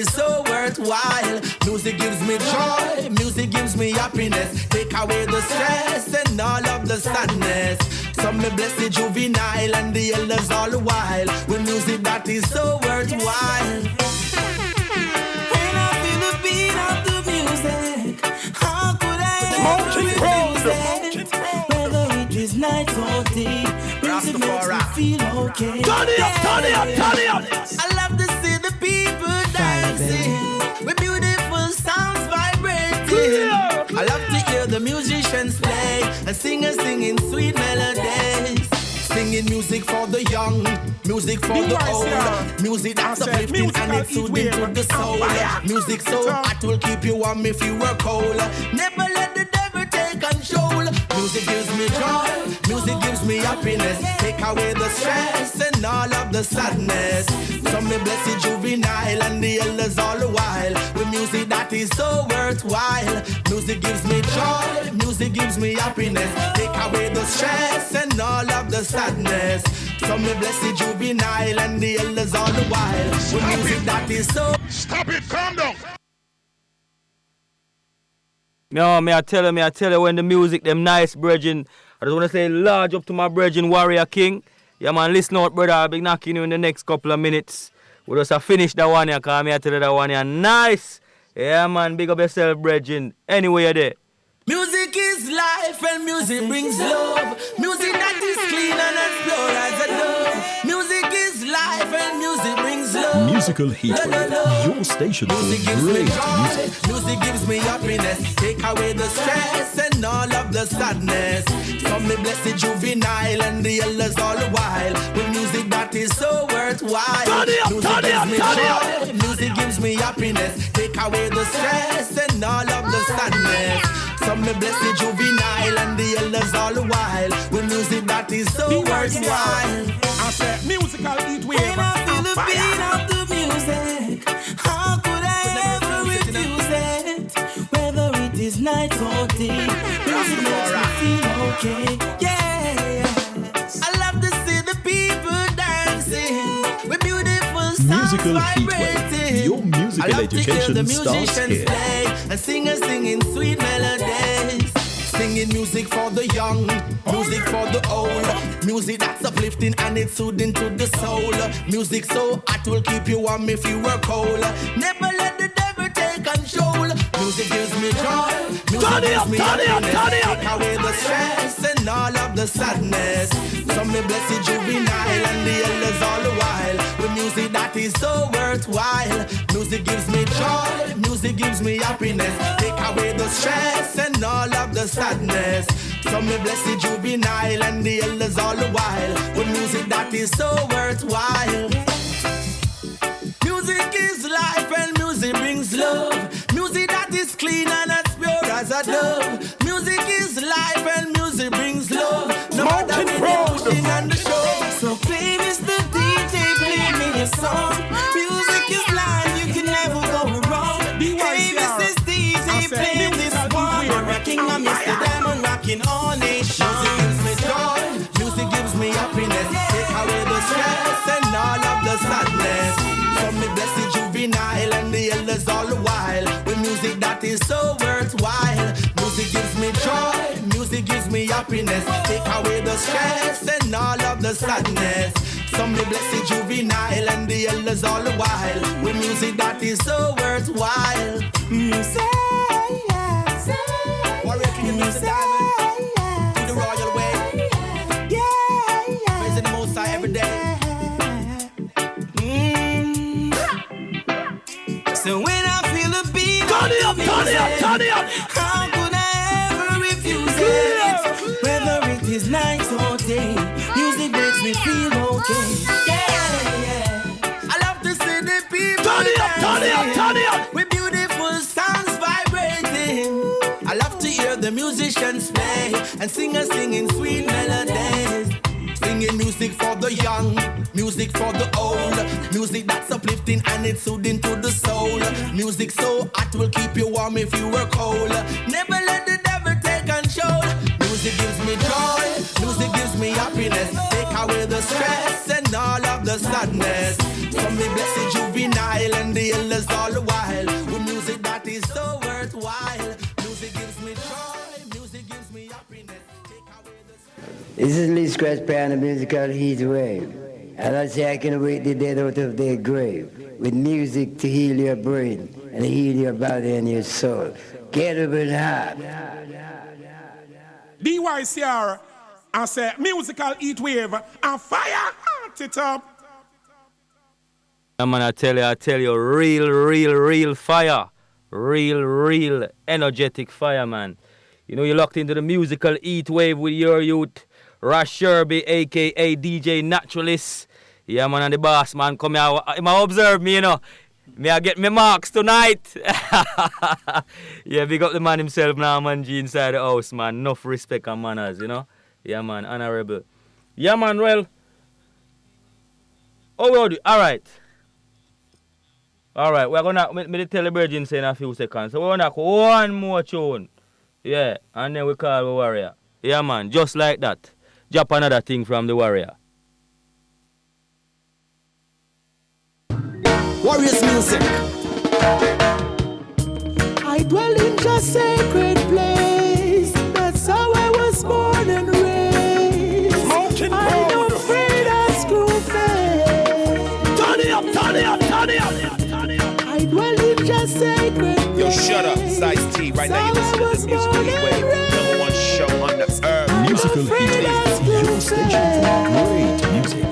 It's so worthwhile. Music gives me joy, music gives me happiness. Take away the stress and all of the sadness. Some may bless the juvenile and the elders all the while. With music that is so worthwhile. When I feel the beat of the music, how could I ever refuse it? Whether it is night or day, music makes me feel okay. Turn it up, turn it up, turn it up. I love to see the people dancing with beautiful sounds vibrating. I love to hear the musicians play and singers singing sweet melodies. Singing music for the young, music for the old. Music that's uplifting and it's soothing to the soul. Music so hot will keep you warm if you were cold. Never let the devil take control. Music gives me joy, music gives me happiness. Take away the stress and all of the sadness. Some may bless the juvenile and the elders all the while. With music that is so worthwhile. Music gives me joy, music gives me happiness. Take away the stress and all of the sadness. Some may bless the juvenile and the elders all the while. With music that is so... Stop it, calm down. No, I tell you, when the music, them nice, brethren. I just want to say large up to my brethren, Warrior King. Yeah, man, listen out, brother. I'll be knocking you in the next couple of minutes. We just finish that one here, because I tell you that one here nice. Yeah, man, big up yourself, brethren. Anyway, you're there. Music is life and music brings love. Music that is clean and as pure as a dove. Music is life and music brings love. Musical Heatwave, your station for great music. Music gives me happiness. Take away the stress and all of the sadness. Some may bless the juvenile and the elders all the while. With music that is so worthwhile. Music gives me joy, music gives me happiness. Take away the stress and all of the sadness. Some may bless the juvenile and the elders all the while. With music that is so worthwhile. I said musical heat wave. When I feel the beat of the music, how could I ever refuse it? Whether it is night or day, music makes me feel okay. Yeah, I love to see the people dancing with beautiful sounds Musical vibrating. Heatwave, your musical education starts here. Play and singers singing sweet melodies. Singing music for the young, music for the old. Music that's uplifting and it's soothing to the soul. Music so hot will keep you warm if you were cold. Never let the devil take control. Music gives me joy, music gives me happiness. Take away the stress and all of the sadness. Some may bless the juvenile and the elders all the while. With music that is so worthwhile. Music gives me joy, music gives me happiness. Take away the stress and all of the sadness. Some may bless the juvenile and the elders all the while. With music that is so worthwhile. Music is life and music brings love. Music that is clean and as pure as a dove. Music is life and music brings love. No matter the emotion and the show. So play Mr. DJ, play me a song. Music is life, you can never go wrong. Hey, Mrs. DJ, play this one. Warrior King, I'm Mr. Diamond, rocking all nations. Music gives me joy, music gives me happiness. Take away the stress and all of the sadness. Some may bless the juvenile and the elders all the while. With music that is so worthwhile. Music gives me joy, music gives me happiness. Take away the stress and all of the sadness. Some may bless the juvenile and the elders all the while. With music that is so worthwhile. Music, Warrior King and Mr. Diamond, do the royal way. Praising the Most High every day. So when I feel a beat, Turn it up. how could I ever refuse it? Whether it is night or day, music makes me feel okay. Yeah. I love to see the people Turn it up. with beautiful sounds vibrating. I love to hear the musicians play and singers singing sweet melodies. Singing music for the young, music for the old. Music that's uplifting and it's soothing to the soul. Music so hot will keep you warm if you were cold. Never let the devil take control. Music gives me joy, music gives me happiness. Take away the stress and all of the sadness. So me blessed juvenile and the elders all the while. With music that is so worthwhile. Music gives me joy, music gives me happiness. Take away the... This is Lee Scratch Piano musical heat wave. And I say I can wake the dead out of their grave with music to heal your brain and heal your body and your soul. Get up and hot. DYCR, I say musical heat wave and fire heart it up. Man, I tell you, real fire. Real energetic fire, man. You know, you're locked into the musical heat wave with your youth, Ras Sherby, a.k.a. DJ Naturalist. Yeah, man, and the boss, man, come here. He might observe me, you know. Me, I get me marks tonight. Yeah, big up the man himself now, man, G, inside the house, man. Enough respect and manners, you know. Yeah, man, honorable. Yeah, man, well. Oh, well, all right. All right, we're going to tell the virgin in a few seconds. So we're going to one more tune. Yeah, and then we call the warrior. Yeah, man, just like that. Drop another thing from the warrior. Warriors music. I dwell in just sacred place. That's how I was born and raised. Mountain I'm Road. afraid of screw face. Turn it up, turn it up, turn it up. I dwell in just sacred place. Yo, shut up, Size T. Right now you're listening to the Musical Heat Wave, #1 show on the earth. Musical Heat Wave, your station for great music.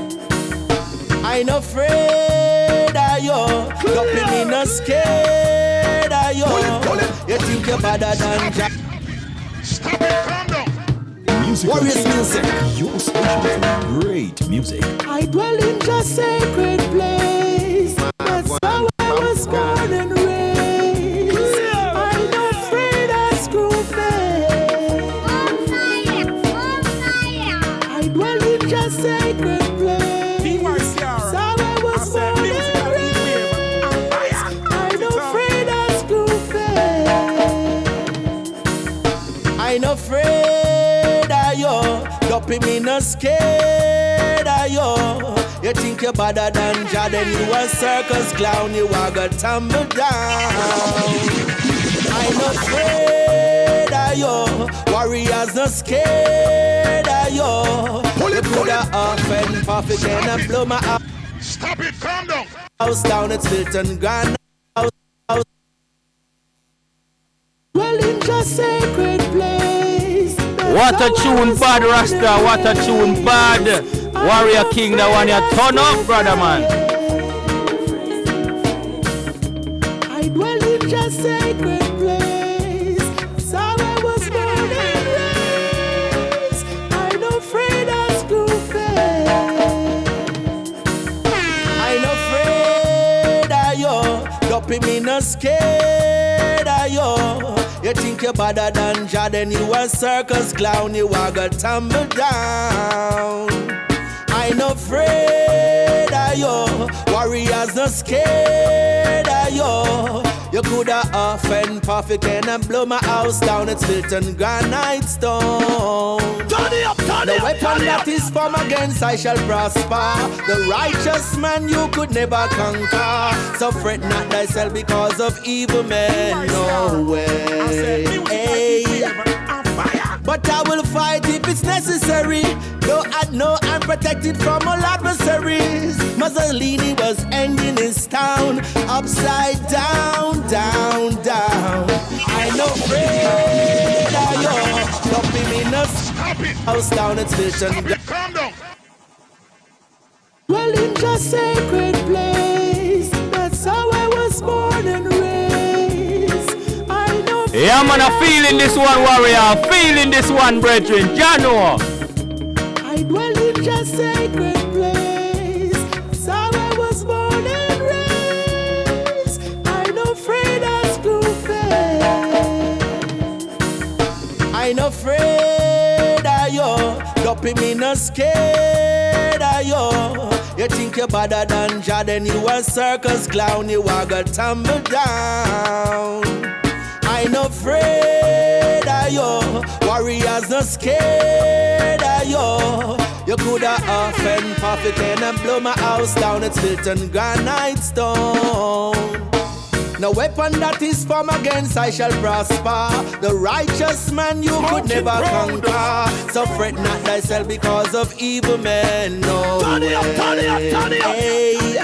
I ain't afraid of you. Don't be me no scared of you. You think you're better than Jack. Stop it, calm down. Musical Warriors Heat music. Wave, your station for great music. I dwell in just sacred place. That's how I was born and raised. I'm afraid of screw face. I dwell in just sacred place. DYCR, That's how I was I say born musical and heat wave raised. and fire heart I'm it up. afraid of screw face. I ain't afraid of you. Don't be me no scared of you. You think you're better than Jah, then you a circus clown. You are gonna tumble down. I ain't afraid of you. Warriors not scared of you. You coulda off and puff again and blow my Stop it, calm down. house down. It's Milton Grand. Dwell in just sacred place. That's What a how I tune, was bad born Rasta. and What a tune, raised. bad. Warrior King, that one you turn up, brother, man. I dwell in just sacred place. That's how I was born and raised. I'm afraid of screw face. I ain't afraid of you. Don't be me no scared of you. You think you're better than Jah, then you a circus clown. You are gonna tumble down. I ain't afraid of you. Warriors not scared of you. You coulda off and puff again and blow my house down. It's Milton Granite Stone. Turn it up, turn The it up, weapon turn it up. that is formed against I shall prosper. The righteous man you could never conquer. So fret not thyself because of evil men. No I say way. musical Hey. heat wave and fire. But I will fight if it's necessary. Though I know I'm protected from all adversaries. Mussolini was ending his town upside down, down, down. I know afraid of you. Don't be me no Stop it, house down, it's vision. stop it, calm down. Dwell in just sacred place. That's how I was born and raised. I know. Yeah, man, I'm feeling this one, warrior. Feeling this one, brethren. Jano. I dwell in just sacred place. That's how I was born and raised. I'm afraid of screw face. I ain't afraid of you. Don't be me no scared of you. You think you're better than Jah, then you a circus clown. You are gonna tumble down. I ain't afraid of yo. Warriors not scared of yo. You coulda off and puff it and blow my house down. It's built on granite stone. No weapon that is formed against I shall prosper. The righteous man you could never conquer. So fret not thyself because of evil men. No way. Hey.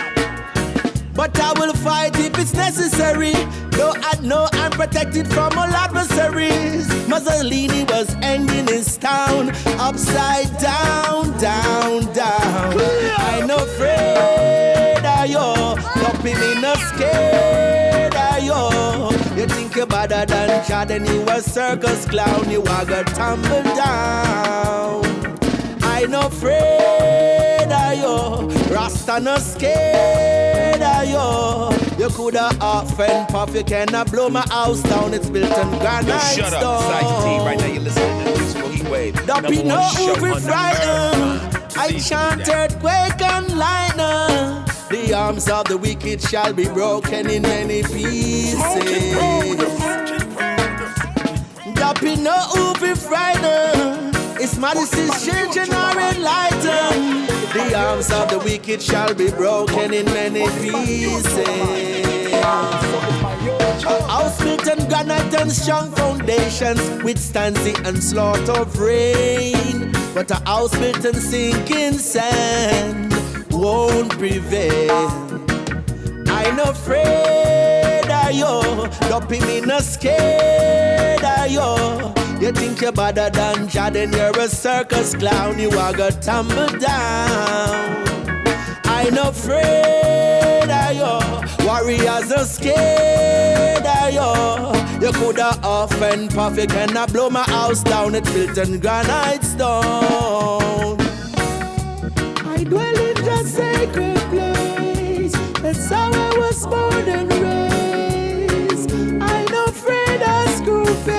But I will fight if it's necessary. Though I know I'm protected from all adversaries. Mussolini was ending his town upside down, down, down. I no afraid of you. Don't be me no scared of you. You think you're better than Chad and you a circus clown. You are gonna tumble down. I no afraid of you. Rasta no scared of you. You coulda off and puff, you cannot blow my house down. It's built on granite Shut stone. up, Society. Right now you're listening to the musical heat wave. Don't be no over frightened. I Please chant do that. earthquake and lightning. The arms of the wicked shall be broken in many pieces. Don't be no over frightened. It's Madison's children are enlightened. The arms of the wicked shall be broken in many pieces. A house built on granite and strong foundations withstands the onslaught of rain. But a house built on sinking sand won't prevail. I'm not afraid of you. Don't be me no scared of you. You think you're better than Chad and you're a circus clown. You are gonna tumble down. I'm not afraid of you. Warriors are scared of you. You coulda off and puff, you cannot blow my house down. It's built on granite stone. I dwell in the sacred place. That's how I was born and raised. I'm not afraid of Screwface.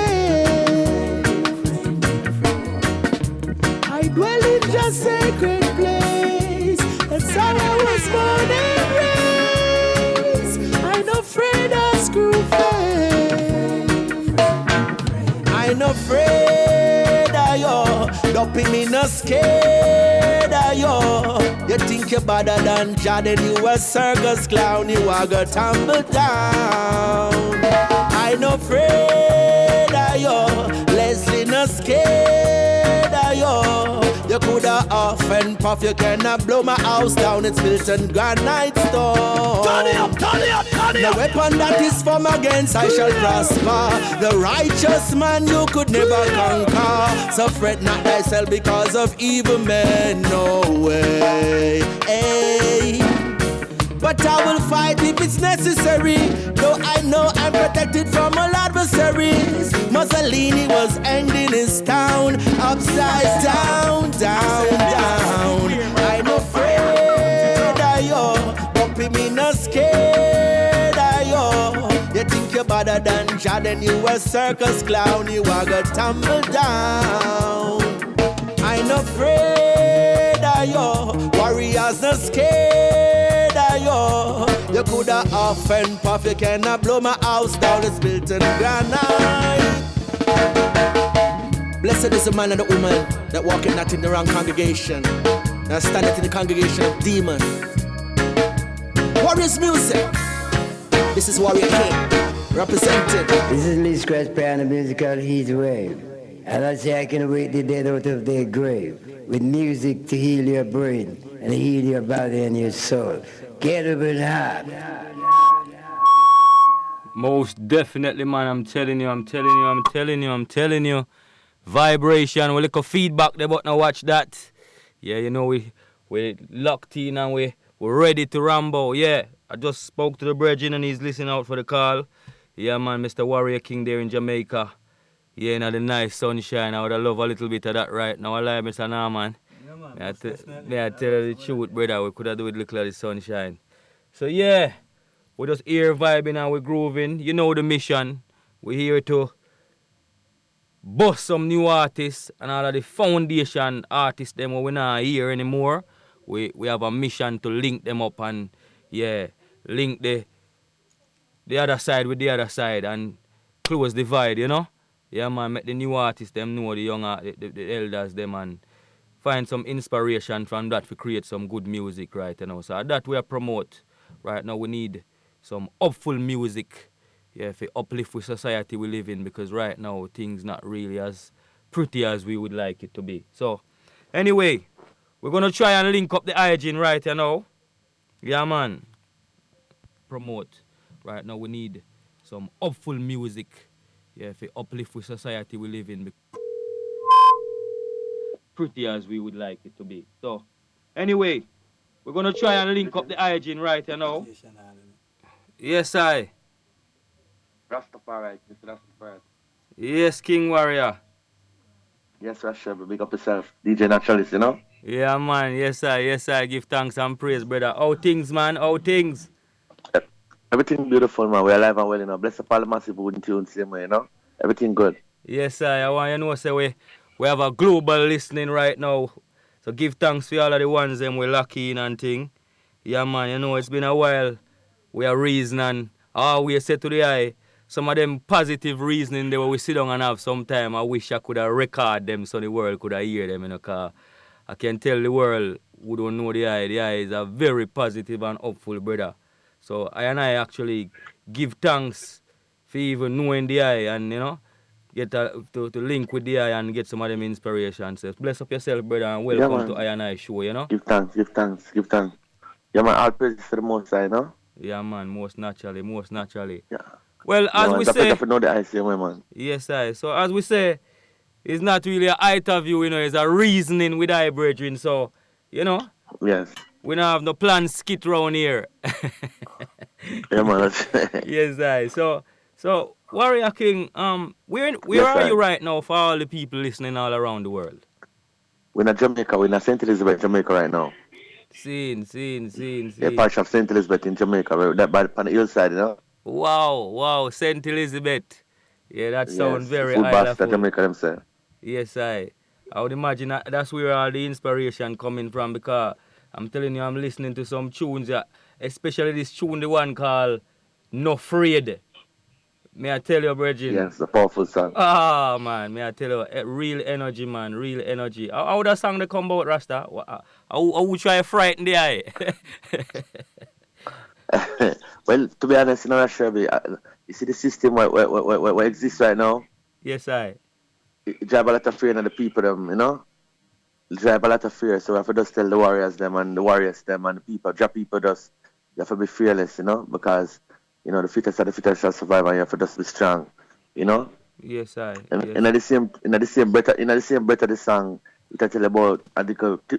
I dwell in the sacred place. That's how I was born and raised. I'm not afraid of Screwface. I'm not afraid of you. Don't be me no scared of you. You think you're better than Chad and you a circus clown. You are gonna tumble down. I'm not afraid of you. Leslie not scared of you. You coulda off and puff, you cannot blow my house down. It's built on granite stone. Turn it up, turn it up, turn it No up. weapon that is formed against I shall prosper. The righteous man you could never conquer. So fret not thyself because of evil men. No way. Hey. But I will fight if it's necessary. Though I know I'm protected from all adversaries. Mussolini was ending his town upside down, down, down. I'm afraid of you. Don't be me no scared of you. You think you're better than Chad and you a circus clown. You are gonna tumble down. I'm afraid of you. Warriors not scared of you. You coulda off and puff, you cannot blow my house down. It's built in granite. Blessed is the man and the woman that walketh not in the wrong congregation, that standeth in the congregation of demons. Warriors music. This is Warrior King, represented. This is Lee Scratch playing the musical heat wave. And I say I can wake the dead out of their grave with music to heal your brain and heal your body and your soul. Get up and hot. Most definitely, man. I'm telling you. Vibration, we look at feedback there, but now watch that. Yeah, you know, we locked in and we're ready to ramble. Yeah, I just spoke to the brethren and he's listening out for the call. Yeah, man, Mr. Warrior King there in Jamaica. Yeah, now the nice sunshine. I would have loved a little bit of that right now. I like Mr. Norman. Yeah, man. I tell you the truth, brother. We could have do with a little of the sunshine. So, yeah, we just here vibing and we're grooving. You know the mission. We're here to bust some new artists and all of the foundation artists them we're not here anymore. We have a mission to link them up and, yeah, link the other side with the other side and close the divide, you know? Yeah, man, make the new artists them know the young the elders them and find some inspiration from that to create some good music right now. So that we are promote right now. We need some hopeful music, yeah, for uplift with society we live in because right now things not really as pretty as we would like it to be. So anyway, we're gonna try and link up the hygiene right now. Yeah, man. Promote right now. We need some hopeful music, yeah, for uplift with society we live in. Pretty as we would like it to be. So, anyway, we're gonna try and link up the hygiene right now. Yes, I. Rastafari, Mr. Rastafari. Yes, King Warrior. Yes, Ras Sherby, big up yourself. DJ Naturalist, you know? Yeah, man. Yes, I. Yes, I. Give thanks and praise, brother. How things, man? How things? Everything beautiful, man. We're alive and well, you know. Bless up all the massive wooden tunes, same way, you know? Everything good. Yes, I want you to know, say we have a global listening right now. So give thanks for all of the ones them we lucky in and thing. Yeah, man. You know, it's been a while. We are reasoning. We say to the eye. Some of them positive reasoning they where we sit down and have some time. I wish I could have record them so the world could have hear them, you know, cause I can tell the world who don't know the eye. The eye is a very positive and hopeful brother. So I and I actually give thanks for even knowing the eye and, you know, get to link with the eye and get some of them inspiration. So bless up yourself, brother, and welcome to I and I show, you know. Give thanks. Yeah, man, all praise for the most high, you know? Yeah, man, most naturally. Yeah. Well, as we say, know the ice, man. yes, I. So as we say, it's not really a height of view, you know, it's a reasoning with I brethren. So, you know, Yes. we don't have no planned skit round here. Yeah, man. Yes, I. So Warrior King, where Yes, are I. you right now for all the people listening all around the world? We're in Jamaica. We're in St. Elizabeth, Jamaica right now. Seen. Yeah, parish of St. Elizabeth in Jamaica. We're that by on the hillside, you know? Wow, St. Elizabeth. Yeah, that sounds very Food basket islandful. Jamaica themselves. Yes, I would imagine that's where all the inspiration coming from because I'm telling you, I'm listening to some tunes, especially this tune, the one called No Afraid. May I tell you, Bridget? Yes, a powerful song. Man, may I tell you, real energy, man, real energy. How that song they come about, Rasta? How would try to frighten the eye? Well, to be honest, you know, Ras Sherby, you see the system where exists right now, Yes, it drive a lot of fear in the people, them, you know? It drive a lot of fear, so we have to just tell the warriors, them, and the warriors, them, and the people, job people, just, you have to be fearless, you know? Because, you know, the fittest of the fittest shall survive, and you have to just be strong, you know? Yes, And in the same breath of the song, it tell about a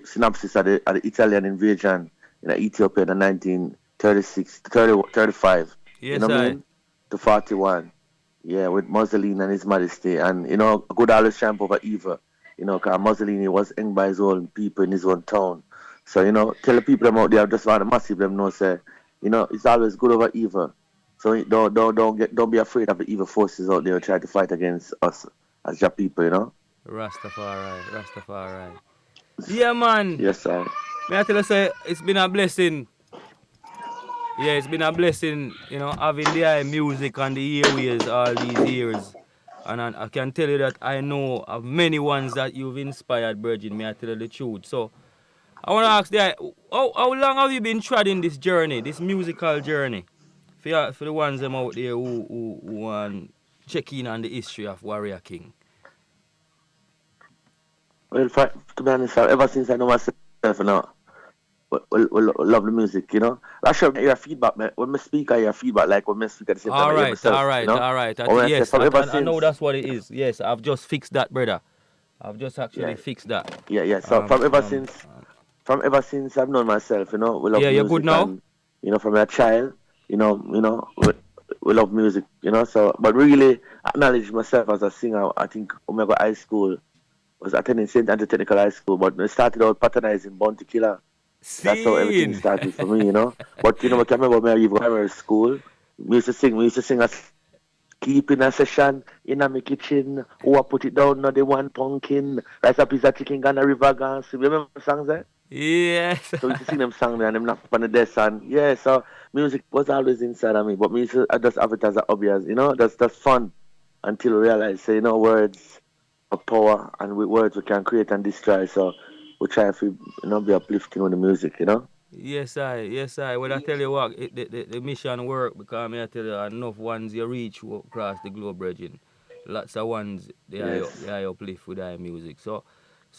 synopsis of the Italian invasion in Ethiopia in the 1936 to 35. Yes, you know what I mean? To 41. Yeah, with Mussolini and His Majesty. And, you know, good always triumph over evil. You know, because Mussolini was hanged by his own people in his own town. So, you know, tell the people them out there, just want to massive them know, say, you know, it's always good over evil. So don't be afraid of the evil forces out there who try to fight against us as your people, you know? Rastafari. Yeah, man. Yes, sir. May I tell you, say, it's been a blessing. Yeah, it's been a blessing, you know, having the music on the airways all these years. And I can tell you that I know of many ones that you've inspired, Virgin. May I tell you the truth? So, I want to ask the how long have you been treading this journey, this musical journey? For the ones them out there who want check in on the history of Warrior King. Well, to be honest, ever since I know myself, you know, we love the music, you know. Last year, I hear feedback, man. When I speak, I hear feedback like when I speak at the same time. All right. Yes, I know that's what it is. Yes, I've just fixed that, brother. I've just actually fixed that. Yeah. So from ever since I've known myself, you know, we love music. You're good now? And, you know, from a child, you know, we love music, you know. So, but really, acknowledge myself as a singer. I think when I got high school, was attending St. Andrew Technical High School, but I started out patronizing Bounty Killer. That's how everything started for me, you know. But you know, I can remember when I was primary school, we used to sing a keep in a session in my kitchen. Oh, I put it down, now they want pumpkin. Rice a piece of chicken, gonna river gone. So remember the songs there? Yes. So we used to sing them songs there and them knock up on the desk and yeah, so music was always inside of me. But me used to, I just have it as a hobby, as you know, that's fun. until we realize, say, words are power, and with words we can create and destroy. So we try to, be uplifting with the music. Yes, I. Well, I tell you what, the mission work because I tell you enough ones you reach across the globe, Regin. Lots of ones Yes. they uplift with their music. So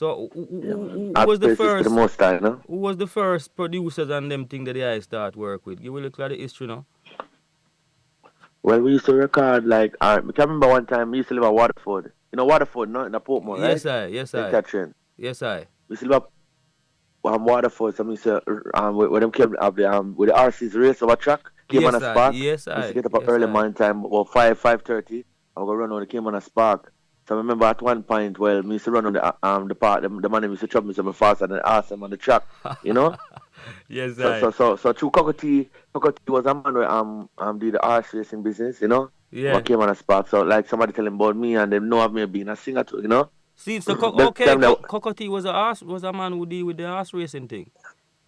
Yeah, who man. who Our was the praises to the first? most time. Who was the first producers and them thing that I start work with? You will look at the history now. Well, we used to record like, I can remember one time we used to live at Waterford. Waterford, no, in the Portmore, right? Yes, St. I. Catherine. Yes, I. We used to live Waterford. So we used to, when them came up with the RC's race over track, came on a spark. We used to get up Yes, early I. morning time, about 5:30. I would go run on. It came on a spark. So I remember at one point, well, we used to run on the part. The man used to trouble me so fast and then ask him on the track. You know. Yes, So I. through Cockatee was a man who did the horse racing business. Yeah. What came on a spark. So like somebody telling about me and them know of me being a singer too. See, so That time that, Cocotti was a man who deal with the horse racing thing.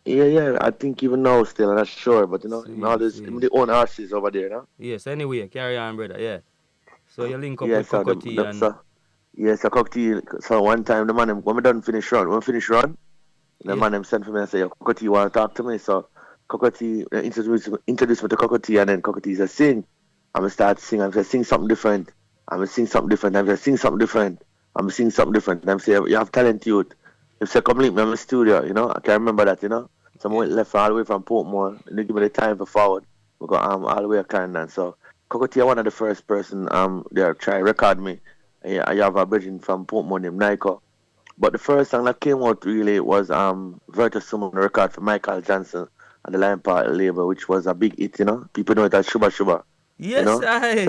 yeah, I think even now still, I'm not sure, but him always him See. the own horses over there. Yes, anyway, carry on, brother, yeah. So you link up Yeah, with so Cocotti and... so Cockatee, so one time the man when we done finish run, the man them sent for me and say, "Yo, Cockatee want to talk to me." So Cockatee introduced me to Cockatee, and then Cockatee said, "Sing." I'm gonna start singing. I'm gonna sing something different. I'm gonna sing something different. I'm gonna sing something different. I'm gonna sing something different. And I'm say, "You have talent, youth." He said, "Come link me in my studio." I can remember that. So I went left all the way from Portmore, and they give me the time for forward. We got all the way to Clarendon. So Cockatee, one of the first person there try record me. Yeah, I have a virgin from Portmore named Nico. But the first song that came out really was Virtus Summon record for Michael Johnson and the Lion Party label, which was a big hit. People know it as Shuba Shuba. Yes, I...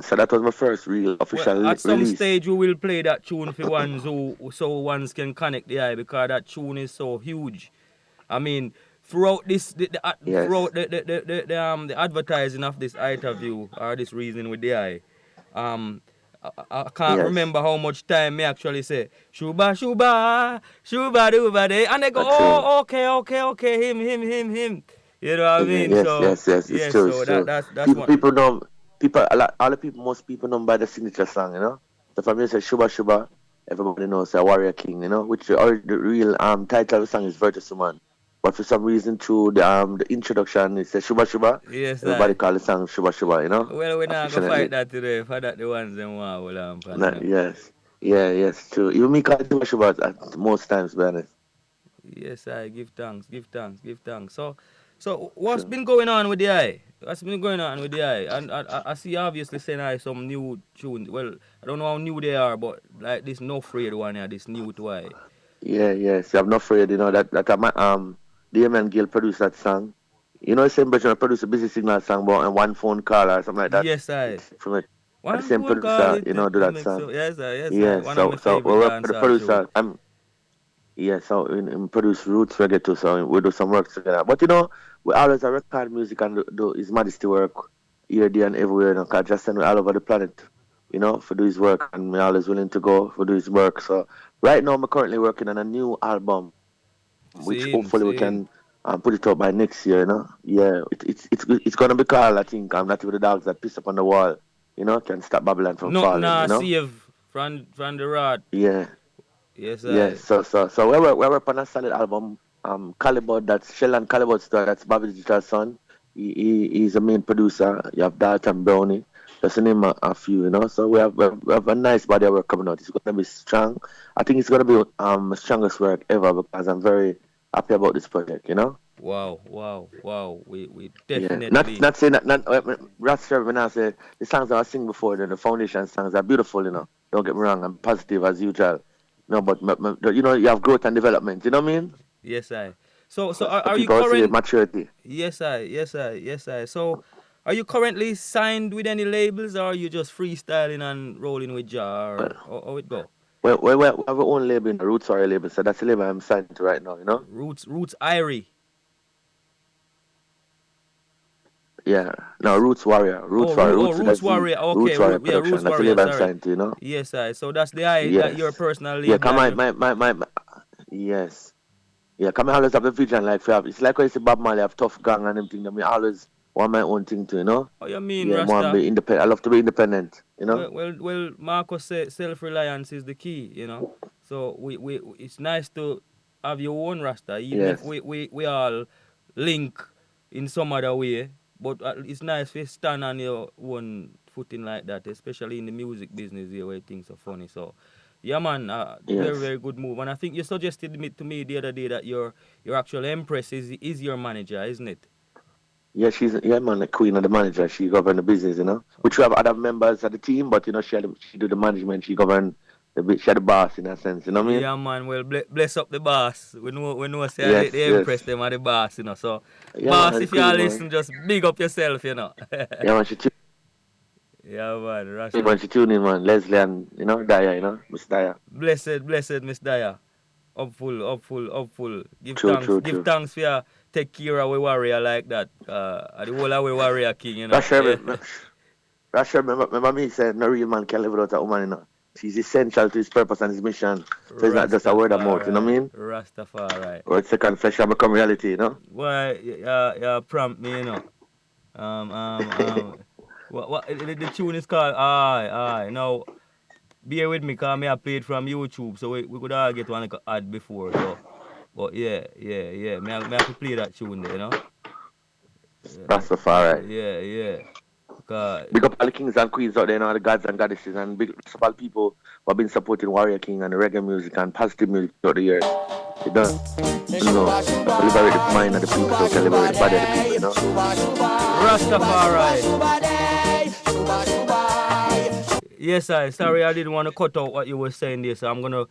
So that was my first real official Well, at some release. stage we will play that tune for ones so ones can connect the eye because that tune is so huge. I mean, throughout this throughout the advertising of this interview or this reason with the eye, I can't remember how much time me actually say Shuba Shuba Shuba Duba Day, and they go, oh, okay, him. You know what I mean? Yes, it's true. So It's true. that's People know most people know by the signature song. So for me, say Shuba Shuba, everybody knows a Warrior King, which the real title of the song is Virtus Summon. But for some reason, through the introduction, it says Shuba Shuba. Yes, everybody call the song Shuba Shuba. Well, we're not gonna fight that today. For that, the ones them want Yes, true. Even me call it Shuba Shuba at most times, to be honest. Yes, I give thanks. So what's been going on with the eye? And I see obviously saying I some new tunes. Well, I don't know how new they are, but like this No Afraid one here, this new to I. Yes. I'm not afraid, that the man Gill produced that song. Same person produced a Busy Signal song, but on one phone call or something like that. Yes, I. From it. One the same phone producer, call, do that song. Yes, Yeah, one of my so favorite we're dance the producer. show. So we produce Roots Reggae too, so we do some work together. But we always record music and do His Majesty work here, there, and everywhere. Cause just send all over the planet, for do his work, and we're always willing to go for do his work. So right now, I'm currently working on a new album, which hopefully we can put it up by next year. Yeah, it's gonna be called, I think, I'm Not With the Dogs That Piss Up on the Wall. Can stop Babylon from falling. Save from the rod. Yeah. Yes, Yeah, so we're on a solid album. Calibut, that's Sheldon Calibut's daughter, that's Bobby Digital son. He's the main producer. You have Dalton Brownie, just to name a few, So we have a nice body of work coming out. It's gonna be strong. I think it's gonna be the strongest work ever because I'm very happy about this project, Wow. We definitely... Yeah. Not saying that Ras Sherby when I say the songs I sing before, the foundation songs are beautiful, Don't get me wrong, I'm positive as usual. No, but you have growth and development. You know what I mean? Yes, I. So are you currently maturity? Yes, I. So, are you currently signed with any labels, or are you just freestyling and rolling with Jar, or how it go? Well, we have our own label, the Roots Warrior label, so that's the label I'm signed to right now. Roots Irie. Yeah, no, Roots Warrior. Roots Warrior. Okay, Roots Warrior Roots that's Warrior. the label I'm signed to, Yes, I. So that's that your personal label. Yeah, come yes. Yeah, come always have a vision like we have. It's like when you see Bob Marley have Tough Gang and everything. I always want my own thing too, you know. Oh, you mean, Yeah, I want to Rasta? be independent. I love to be independent, you know. Well, Marcus said self-reliance is the key, you know. So it's nice to have your own Rasta, even if Yes. we all link in some other way. But it's nice to stand on your own footing like that, especially in the music business here where things are funny. So, yeah, man, very, Yes. very good move. And I think you suggested to me the other day that your actual empress is your manager, isn't it? Yeah, man, the queen of the manager. She govern the business, you know. Which we have other members of the team, but you know, she do the management. She govern she had the boss in a sense. You know what I mean? Yeah, man. Well, bless up the boss. We know say Yes, the yes. empress them are the boss, you know. So, Yeah, man, boss, the if you all queen, man. listen, just big up yourself, you know. Yeah, man, she Yeah, man. tune in, man. Leslie and you know Daya, you know, Miss Daya. Blessed Miss Daya. Upful. Give True. thanks for your take care of a warrior like that. The whole of a warrior king, you know. Ras Yeah. Sherby, Ras Sherby, remember me saying no real man can live without a woman, you know. She's essential to his purpose and his mission. So it's not just a word of mouth, you know what I mean? Rastafari. Or it's second flesh and become reality, you know? Why, prompt me, you know. What the tune is called? Aye. Now, bear with me, cause me I played from YouTube, so we could all get one like a ad before. So, but yeah. Me have to play that tune there, you know. Rastafari. Yeah. Cause Big up all the kings and queens out there, and all the gods and goddesses, and big up all people who have been supporting Warrior King and the reggae music and positive music throughout the years. You don't know, to liberate the mind of the people, so to liberate the body of the people, you know. Rastafari. Yes, sorry I didn't want to cut out what you were saying there, so I'm gonna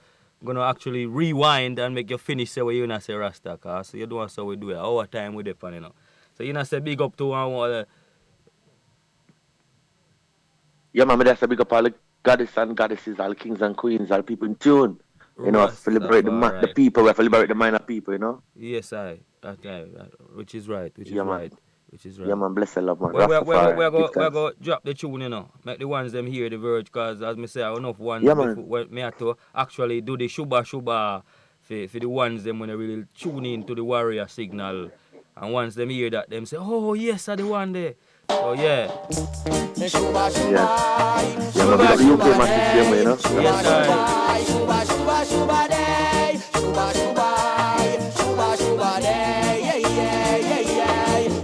actually rewind and make you finish say what you not say Rasta, cause so you don't want so we do it. Our time with the pan, you know. So you not say big up to one. Yeah, man, that's a big up all the goddesses and goddesses, all the kings and queens, all the people in tune. You know, to liberate the people, we have to liberate the mind of people, you know? Yes, okay, which is right. Yeah, man. Which is right. Yeah, man, bless the love, man. We're Rastafari. go drop the tune, you know. Make the ones them hear the verge, because as me say, I enough ones Yeah, man. before me have to actually do the shuba for the ones them when they really tune in to the warrior signal. And once them hear that, them say, oh, yes, I the one there. So, yeah. Yeah, man, we got the UK massive same way, you know?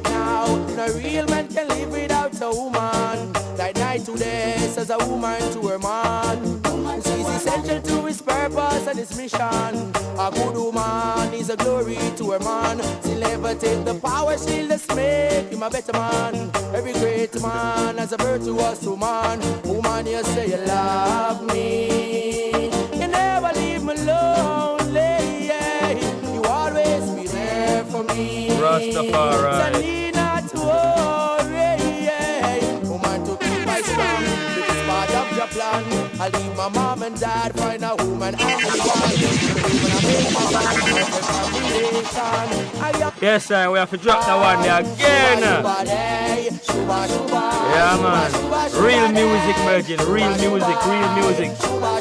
Now, no real man can live without a woman. Like night to day, says a woman to her man. She's essential to his purpose and his mission. A good woman is a glory to her man. She'll never take the power, she'll just make him a better man. Every great man has a virtuous woman. Woman, you say you love me, you never leave me lonely, yeah. You always be there for me. Rastafari. So need not to worry, yeah. Woman, to keep my strong, this is part of your plan. I leave my mom and dad, find a woman and a Yes, sir, we have to drop that one there again. Yeah, man. Real music, Virgin. Real music.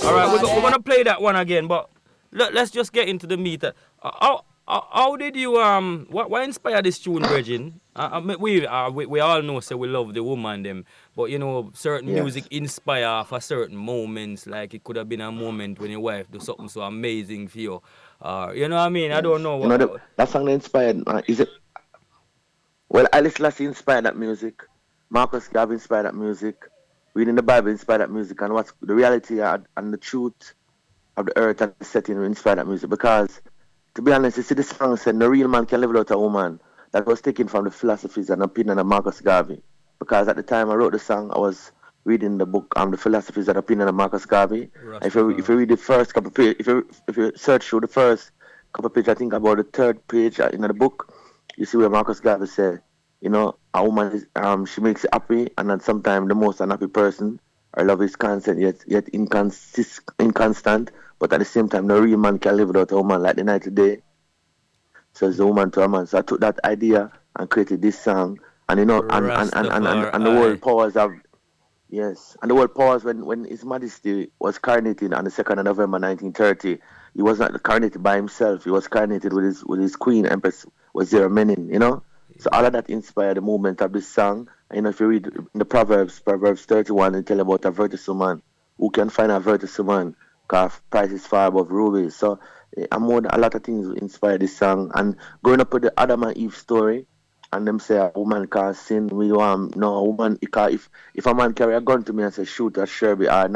Alright, we're going to play that one again, but let's just get into the meat. How did you, what inspired this tune, Virgin? We all know, so we love the woman, them. But, you know, certain music inspire for certain moments. Like, it could have been a moment when your wife do something so amazing for you. You know what I mean? I don't know. You know, that song inspired, is it? Well, Alice Lassie inspired that music. Marcus Garvey inspired that music. Reading the Bible inspired that music. And what's the reality and the truth of the earth and the setting inspired that music. Because, to be honest, you see the song said, no real man can live without a woman. That was taken from the philosophies and opinion of Marcus Garvey. Because at the time I wrote the song, I was reading the book The Philosophies and Opinion of Marcus Garvey. If you read the first couple of pages, if you search through the first couple of pages, I think about the third page in the book, you see where Marcus Garvey said, you know, a woman is she makes you happy, and then sometimes the most unhappy person, her love is constant yet inconstant, but at the same time no real man can live without a woman, like the night today. So it's a woman to a man. So I took that idea and created this song. And you know, and the world powers of and the world powers when His Majesty was coronated on the 2nd of November 1930. He was not coronated by himself. He was coronated with his queen, Empress Wazira Menin, you know. So all of that inspired the movement of this song. And, you know, if you read the Proverbs 31, it tell about a virtuous woman who can find a virtuous woman because price is far above rubies. So a lot of things inspired this song. And growing up with the Adam and Eve story, and them say a woman can't sin. We no, a woman, if a man carry a gun to me and say shoot Ras Sherby or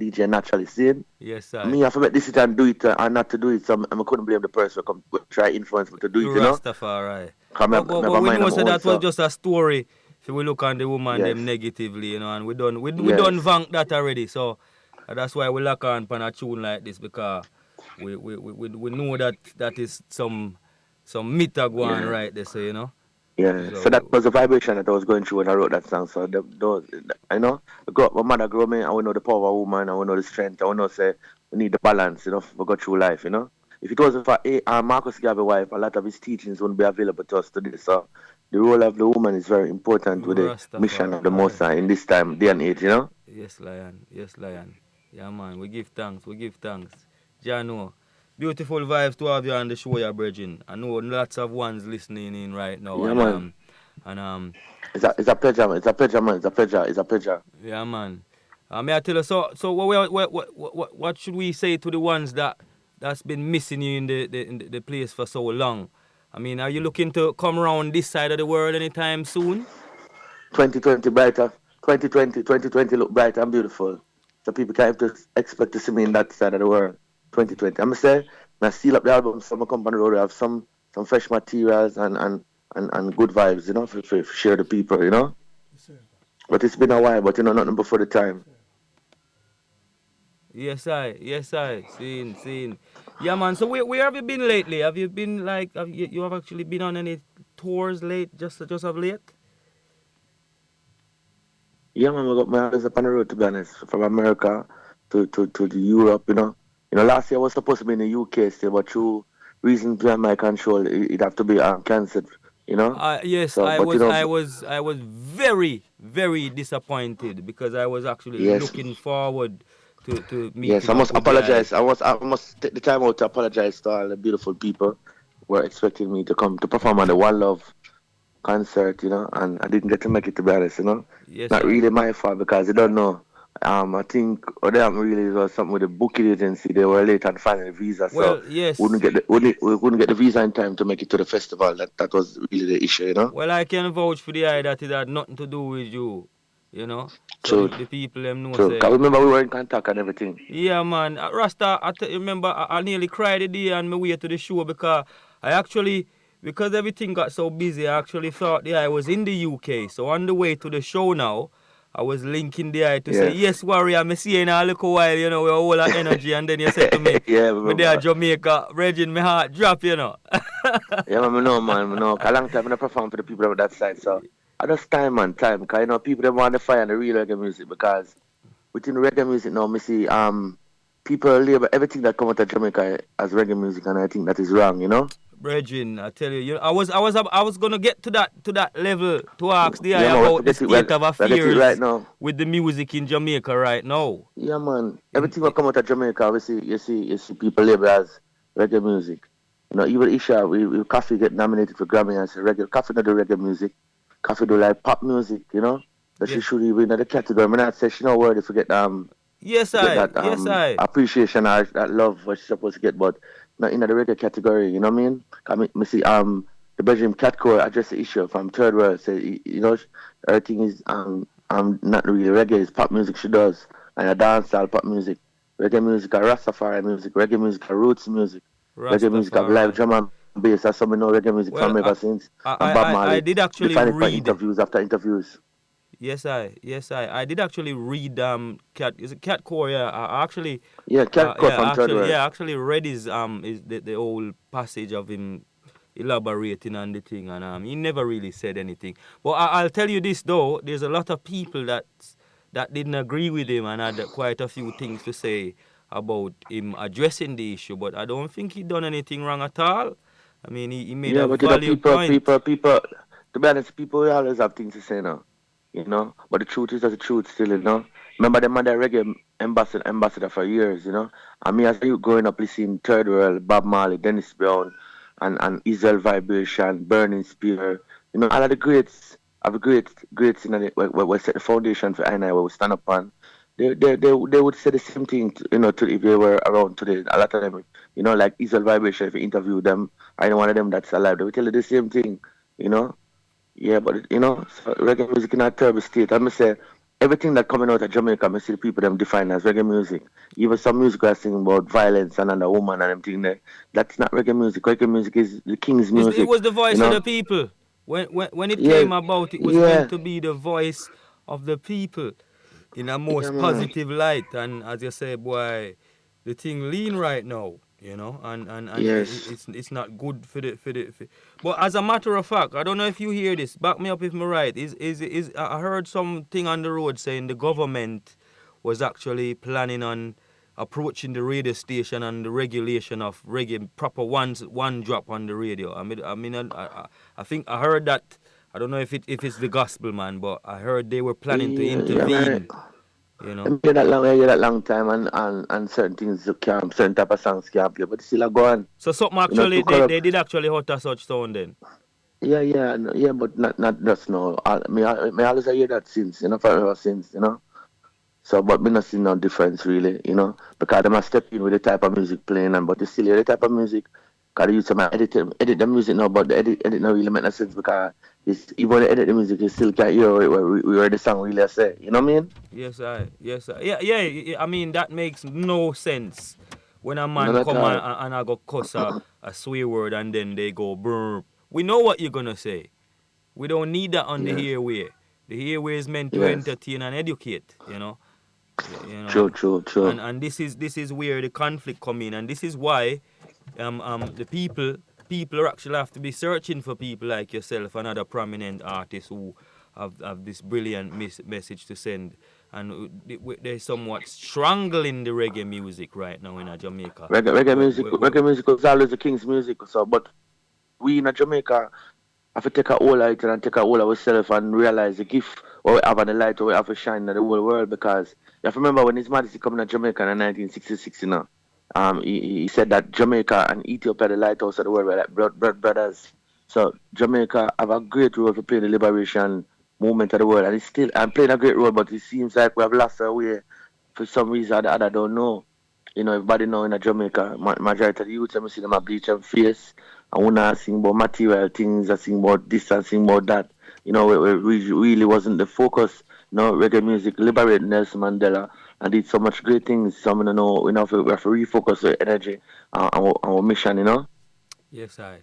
DJ Naturalist, sin. Yes, sir. Me have to make decision and do it or not to do it. So I couldn't blame the person who come try influence me to do it, you know. Rastafari. But we know so that so. was just a story. If we look on the woman Yes. them negatively, you know, and we done vank that already. So that's why we lock on a tune like this, because we know that is some myth going right there, so you know. Yeah, so that was the vibration that I was going through when I wrote that song. So those, I know, my mother grew me, and we know the power of a woman, and we know the strength, and we know say we need the balance, you know, to go through life, you know. If it wasn't for Marcus Garvey's wife, a lot of his teachings wouldn't be available to us today. So the role of the woman is very important with the mission of the Most High in this time, day and age, you know. Yes, Lion. Yeah, man, we give thanks. Jano. Beautiful vibes to have you on the show, your brethren. I know lots of ones listening in right now. Yeah, man. It's a pleasure, man. It's a pleasure. Yeah, man. May I tell you, so what should we say to the ones that's been missing you in the place for so long? I mean, are you looking to come around this side of the world anytime soon? 2020 brighter. 2020 look bright and beautiful. So people can't expect to see me in that side of the world. 2020. I'm say, I seal up the album, so I'm come on the road, I have some fresh materials and good vibes, you know, for share the people, you know. Yes, but it's been a while, but you know, nothing before the time. Yes, I. Seen. Yeah, man. So where have you been lately? Have you been you have actually been on any tours just of late? Yeah, man. I got my eyes up on the road, to be honest, from America to Europe, you know. You know, last year I was supposed to be in the UK still, but through reasons beyond my control, it have to be cancelled. You know. Yes, so, I was very, very disappointed because I was actually looking forward to meet. Yes, I must apologize. I must take the time out to apologize to all the beautiful people who were expecting me to come to perform at the One Love concert, you know, and I didn't get to make it, to be honest, you know. Yes, not really my fault because you don't know. I think them really was something with the booking agency. They were late on finding the visa, so yes. we couldn't get the visa in time to make it to the festival. That was really the issue, you know. Well, I can vouch for the eye that it had nothing to do with you, you know. So the people them know. True. I remember we were in contact and everything. Yeah, man. Rasta, remember I nearly cried the day on my way to the show because because everything got so busy, I actually thought I was in the UK. So on the way to the show now, I was linking the eye to say, yes, Warrior, I'm seeing a little while, you know, with all that energy. And then you said to me, we're there Jamaica, Regin, my heart drop, you know. Yeah, man, I know. A long time I perform for the people on that side. So I just time. Because, you know, people don't want to find the real reggae music because within reggae music now, I see people label everything that come out of Jamaica as reggae music, and I think that is wrong, you know. Brethren, I tell you, I was gonna get to that level to ask the eye about the state of affairs right now with the music in Jamaica right now. Yeah, man. Everything that come out of Jamaica, you see people label as reggae music. You know, even Isha, we Coffee get nominated for Grammy and say reggae. Coffee not do reggae music. Coffee do like pop music, you know. So she should even in the category. I not say she not worthy to get Yes, I appreciation or that love what she's supposed to get, but not in the reggae category, you know what I mean? I see the Belgian Catcore address the issue from Third World, say, you know, everything is not really reggae, it's pop music she does, and a dancehall pop music. Reggae music, a Rastafari music, reggae music, a roots music, reggae music, a live drum and bass, that's something know reggae music from ever since. And Bob Marley, I did actually read interviews after interviews. Yes, I did actually read Catcore, yeah. I actually Catcore from Third World. Yeah, I actually read his is the whole passage of him elaborating on the thing, and he never really said anything. But I'll tell you this though, there's a lot of people that didn't agree with him and had quite a few things to say about him addressing the issue. But I don't think he done anything wrong at all. I mean, he made a valid point. People. To be honest, people always have things to say now. You know, but the truth is that the truth still, you know. Remember them and the reggae ambassador for years, you know. And me as you growing up listening Third World, Bob Marley, Dennis Brown, and Israel Vibration, Burning Spear, You know, all of the greats have greats in it where set the foundation for I and I where we stand up on. They would say the same thing, to if they were around today. A lot of them, like Israel Vibration, if you interview them, I know one of them that's alive, they would tell you the same thing, you know. Yeah, but so reggae music in a terrible state. I must say, everything that coming out of Jamaica, I see the people them define as reggae music. Even some music are singing about violence and another woman and everything there. That's not reggae music. Reggae music is the king's music. It was the voice of the people. When it Yeah, came about, it was meant to be the voice of the people in a most positive light. And as you say, boy, the thing lean right now, and Yes. it's not good for the. But as a matter of fact, I don't know if you hear this. Back me up if I'm right. Is I heard something on the road saying the government was actually planning on approaching the radio station and the regulation of reggae proper one drop on the radio. I think I heard that. I don't know if it's the gospel, man, but I heard they were planning to intervene. I hear that long time and certain things certain type of songs can't play, but still go on. So something actually they did actually utter such sound then. Yeah, but not just now. Me always hear that since, forever since, So, but me not see no difference really, because them a step in with the type of music playing, but you still hear the type of music. Because they use some edit the music now, but the edit not really make no sense because even when they edit the music, you still can't hear where the song really say. You know what I mean? Yes, I. Yeah. I mean that makes no sense when a man come and I go cuss a swear word and then they go burp. We know what you're gonna say. We don't need that on the airway. The airway is meant to entertain and educate. True. And this is where the conflict come in, and this is why the people actually have to be searching for people like yourself and other prominent artists who have this brilliant message to send, and they're somewhat strangling the reggae music right now in Jamaica. Reggae music is always the king's music, so but we in Jamaica have to take a whole light and take a whole ourselves and realize the gift or we have on the light or we have to shine in the whole world, because you have to remember when His Majesty coming to Jamaica in 1966, he said that Jamaica and Ethiopia are the lighthouse of the world, we're like brothers. So Jamaica have a great role to play in the liberation movement of the world, and it's still playing a great role, but it seems like we have lost our way for some reason or the other. I don't know. Everybody know in Jamaica, majority of the youth, I see them a bleach and face, and we not sing about material things, I sing about this and sing about that. We really wasn't the focus. Reggae music liberated Nelson Mandela and did so much great things. So we have to refocus our energy on our mission, Yes, I.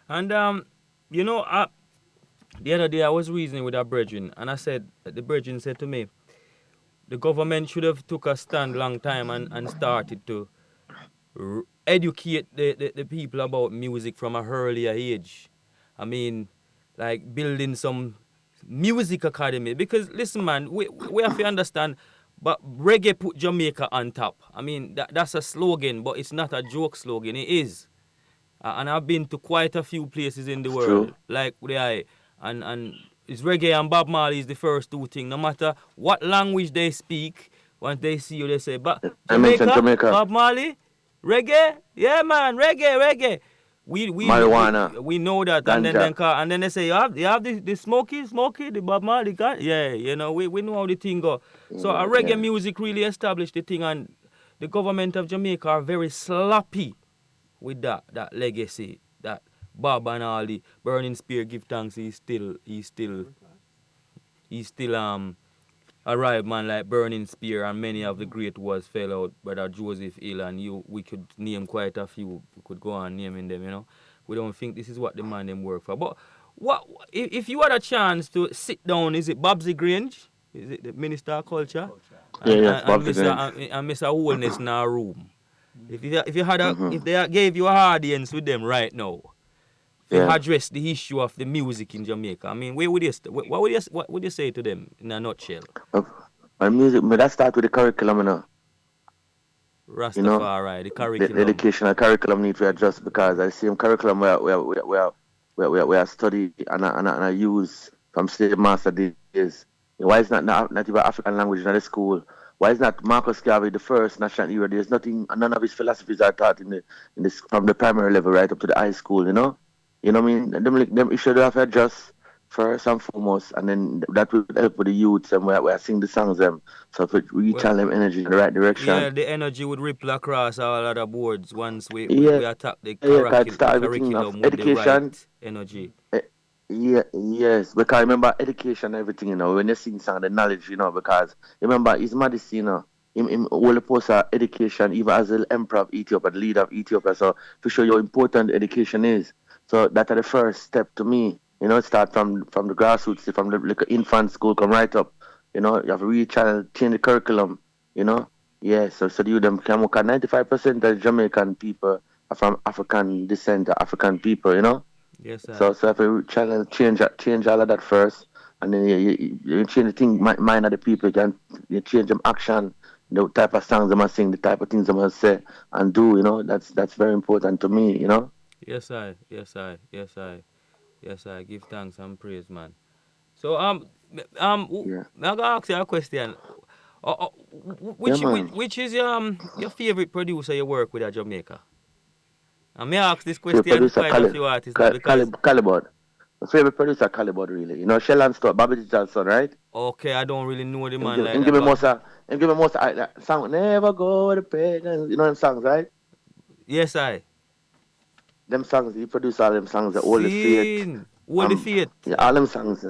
And the other day I was reasoning with a brethren, and the brethren said to me, the government should have took a stand long time and started to educate the people about music from a earlier age. I mean, like building some music academy. Because listen, man, we have to understand, but reggae put Jamaica on top. I mean, that's a slogan, but it's not a joke slogan. It is. And I've been to quite a few places in the world, like and it's reggae and Bob Marley is the first two things. No matter what language they speak, once they see you, they say, but Jamaica, Bob Marley, reggae, yeah, man, reggae. Marijuana. We know that, ganja. and then they say you have the Smokey, the Bob Marley guy. Yeah, we know how the thing go. So reggae music really established the thing, and the government of Jamaica are very sloppy with that legacy, that Bob and all the Burning Spear give thanks. He's still alive, man, like Burning Spear, and many of the great ones fell out. Brother Joseph Hill, and we could name quite a few. We could go on naming them. We don't think this is what the man them work for. But what if you had a chance to sit down? Is it Babsy Grange? Is it the Minister of Culture? And Mr. Holness in our room. If they gave you an audience with them right now, to address the issue of the music in Jamaica, I mean, what would you say to them in a nutshell? Music, but that start with the curriculum, Rastafari, the curriculum. The educational curriculum needs to adjust, because I see curriculum we are study and I use from slave master days. Why is not even African language in the school? Why is not Marcus Garvey the first national hero? There's none of his philosophies are taught from the primary level right up to the high school, You know what I mean? Them should have adjust first and foremost, and then that will help with the youths and where I sing the songs them. So if we channel them energy in the right direction. Yeah, the energy would ripple across all other boards once we attack the curriculum with the right energy. Yes, because remember education and everything, you know, when you sing song, the knowledge, you know, because remember his Majesty, you know, him all the post education, even as the emperor of Ethiopia, the leader of Ethiopia, so to show you how important education is. So that's the first step to me, you know, start from the grassroots, from the like, infant school, come right up, you know, you have to rechannel, change the curriculum, you know. Yeah, so you them can work 95% of Jamaican people are from African descent, African people, you know. Yes, sir. So if you channel change all of that first, and then you change the thing, mind of the people, you change them action, the type of songs they must sing, the type of things they must say and do, you know. That's very important to me, you know. Yes, I. Give thanks and praise, man. So I'm gonna ask you a question. Which is your favorite producer you work with at Jamaica? And may I ask this question quite a few artists because Calibod. My favorite producer Calibod, really. You know, Shell and Stuff, Bobby Digital's son, right? Okay, I don't really know the man Give me most that song, Never Go to Pagans. You know them songs, right? Yes, I. Them songs, he produced all them songs, All the Faith. All the Faith. Yeah, all them songs.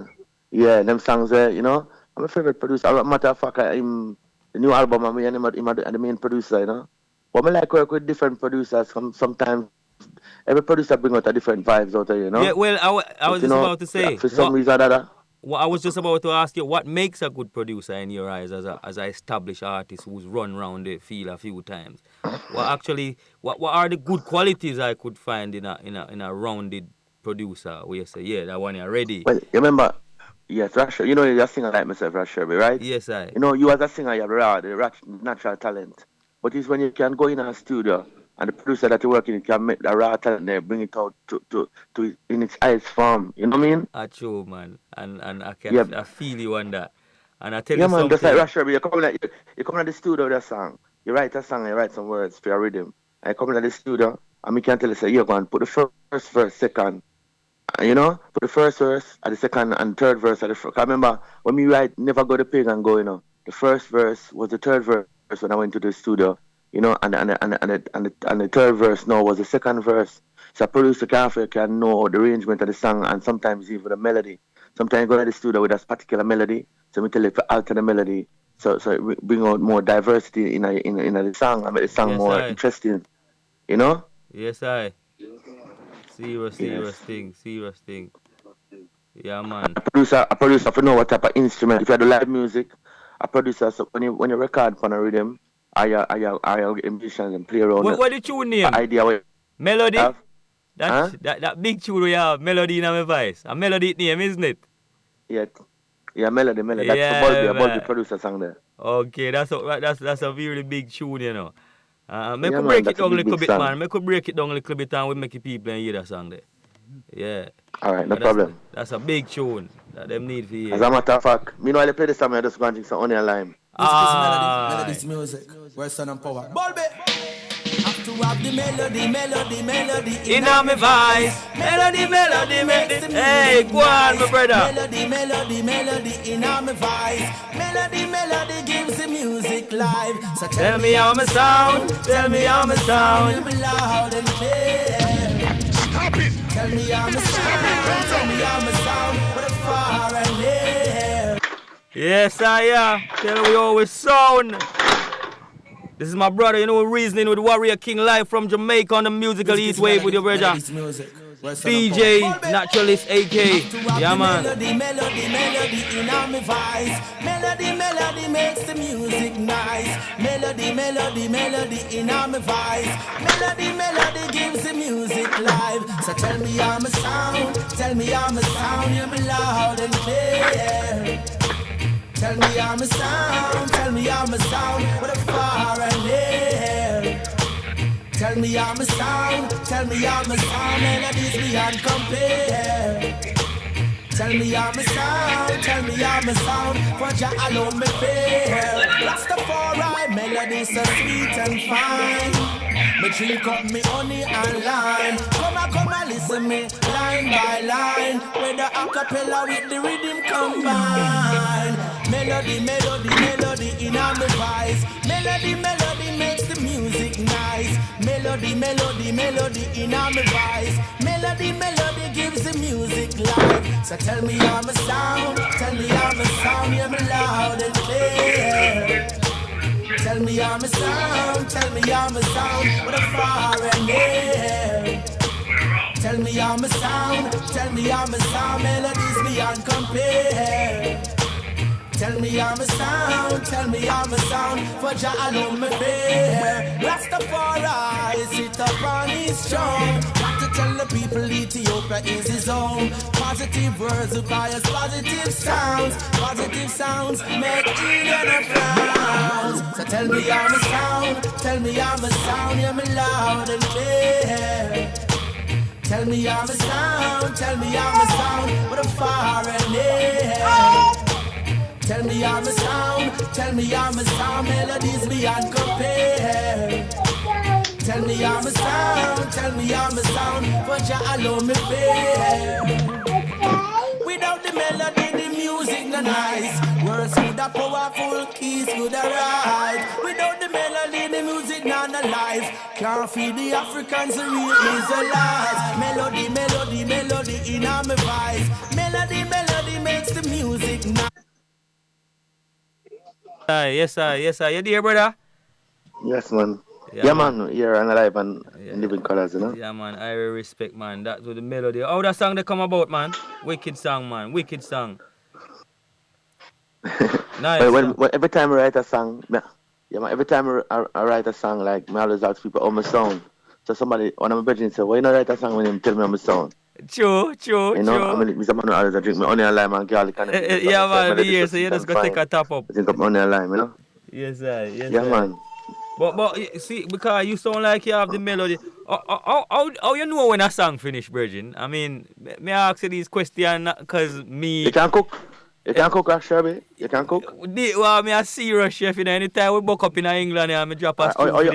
Yeah, them songs, you know. I'm a favorite producer. As a matter of fact, the new album, I'm the main producer, you know. But I like work with different producers. Sometimes every producer bring out a different vibes out there, you know. Yeah, well, I was just about to say. For some reason or other. I was just about to ask you, what makes a good producer in your eyes as an established artist who's run around the field a few times? What are the good qualities I could find in a rounded producer where you say, yeah, that one you're ready? Well, you remember, yes, Ras Sherby, you know you're a singer like myself, Ras Sherby, right? Yes, I. You know, you as a singer, you have the natural talent. But it's when you can go in a studio and the producer that you're working with can make the raw talent there, bring it out to in its highest form. You know what I mean? True, man. And I feel you on that. And I tell you something. Yeah, man, just like Ras Sherby, you come in the studio with a song. You write a song, you write some words for your rhythm. And you come in the studio, and me can tell you, say, you're going to put the first verse, second. You know, put the first verse at the second and third verse at the first. I remember when we write Never Go to Pagan Go, you know, the first verse was the third verse when I went to the studio. You know, and the third verse now was the second verse. So a producer can know the arrangement of the song and sometimes even the melody. Sometimes you go to the studio with a particular melody, so we tell you to alter the melody, so it bring out more diversity in the song and make the song more interesting. You know? Yes, I. Serious thing. Yeah, man. A producer for know what type of instrument. If you have the live music, a producer, so when you record on a rhythm, I musicians and play around. What the tune name? Idea Melody? That big tune we have, Melody in my voice. A melody name, isn't it? Yeah, Melody. Yeah, that's a Bulby producer song there. Okay, that's a really big tune, you know. I could break it down a little bit, man. I could break it down a little bit and we make people hear that song there. Yeah. Alright, no problem. That's a big tune that them need for you. As a matter of fact, me know I play this song, I just want to drink some onion lime. Melody's music. Where's Sun and Power? Bulby! Have to have the melody in my voice. Melody. Hey, go on, my brother. Melody in my voice. Melody gives the music live. So tell me how my sound. Tell me loud and clear. Stop it. Tell me how my sound. But far and near. Yes, I am. Tell me how we sound. This is my brother, you know, Reasoning with Warrior King live from Jamaica on the musical heat wave with your brother. DJ Naturalist AK. Yeah, man. Melody in my voice. Melody makes the music nice. Melody in my voice. Melody gives the music live. So tell me how my sound. Hear me loud and clear. Tell me how my sound, what a far and near. Tell me how my sound, melodies beyond compare. Tell me how my sound, for Jah alone me fear. Rastafari melody so sweet and fine. Me drink up me honey and lime. Come and listen me line by line. Where the acapella with the rhythm combine. Melody, melody, melody in all my voice. Melody, melody makes the music nice. Melody, melody, melody in all my voice. Melody, melody gives the music life. So tell me how my sound, tell me how my sound, hear me loud and clear. Tell me how my sound, tell me how my sound, with a far and near. Tell me how my sound, tell me how my sound, melodies beyond compare. Tell me how my sound, tell me how my sound, for Jah alone me fear. Rastafari sit up on his throne. Got to tell the people Ethiopia is his home. Positive words require positive sounds make Eden a frown. So tell me how my sound, tell me how my sound, hear me loud and clear. Tell me how my sound, tell me how my sound, with a far and near. Tell me how my sound, melodies beyond compare. Tell me how my sound, for Jah alone me fear. Without the melody, the music no nice. Words with a powerful keys with a right. Without the melody, the music not alive. Can't feed the Africans, the real Israelites. Melody, melody, melody in all my voice. Melody, melody makes the music nice. Yes, sir. You there, brother? Yes, man. Yeah, man. Here and alive and in living colors, you know? Yeah, man. I respect, man. That's what the melody. How that song they come about, man? Wicked song, man. Wicked song. Nice. when every time I write a song, yeah, man, every time I write a song, like, I always ask people, my sound. So somebody, one of my brethren say, why you not write a song when you tell me my sound? True. You know, I mean, Mr. Manu always drink me honey and lime and garlic and yeah, man, be here, so you just go take a top up. Drink up honey and lime, you know? Yes, sir. Yeah, man. But see, because you sound like you have the melody. How you know when a song finish, Virgin? I mean, may I ask you these questions because me... You can cook? You can cook, Ras Sherby? You can cook? Well, I'm a serious chef, you know. Anytime we buck up in England, I drop a stew you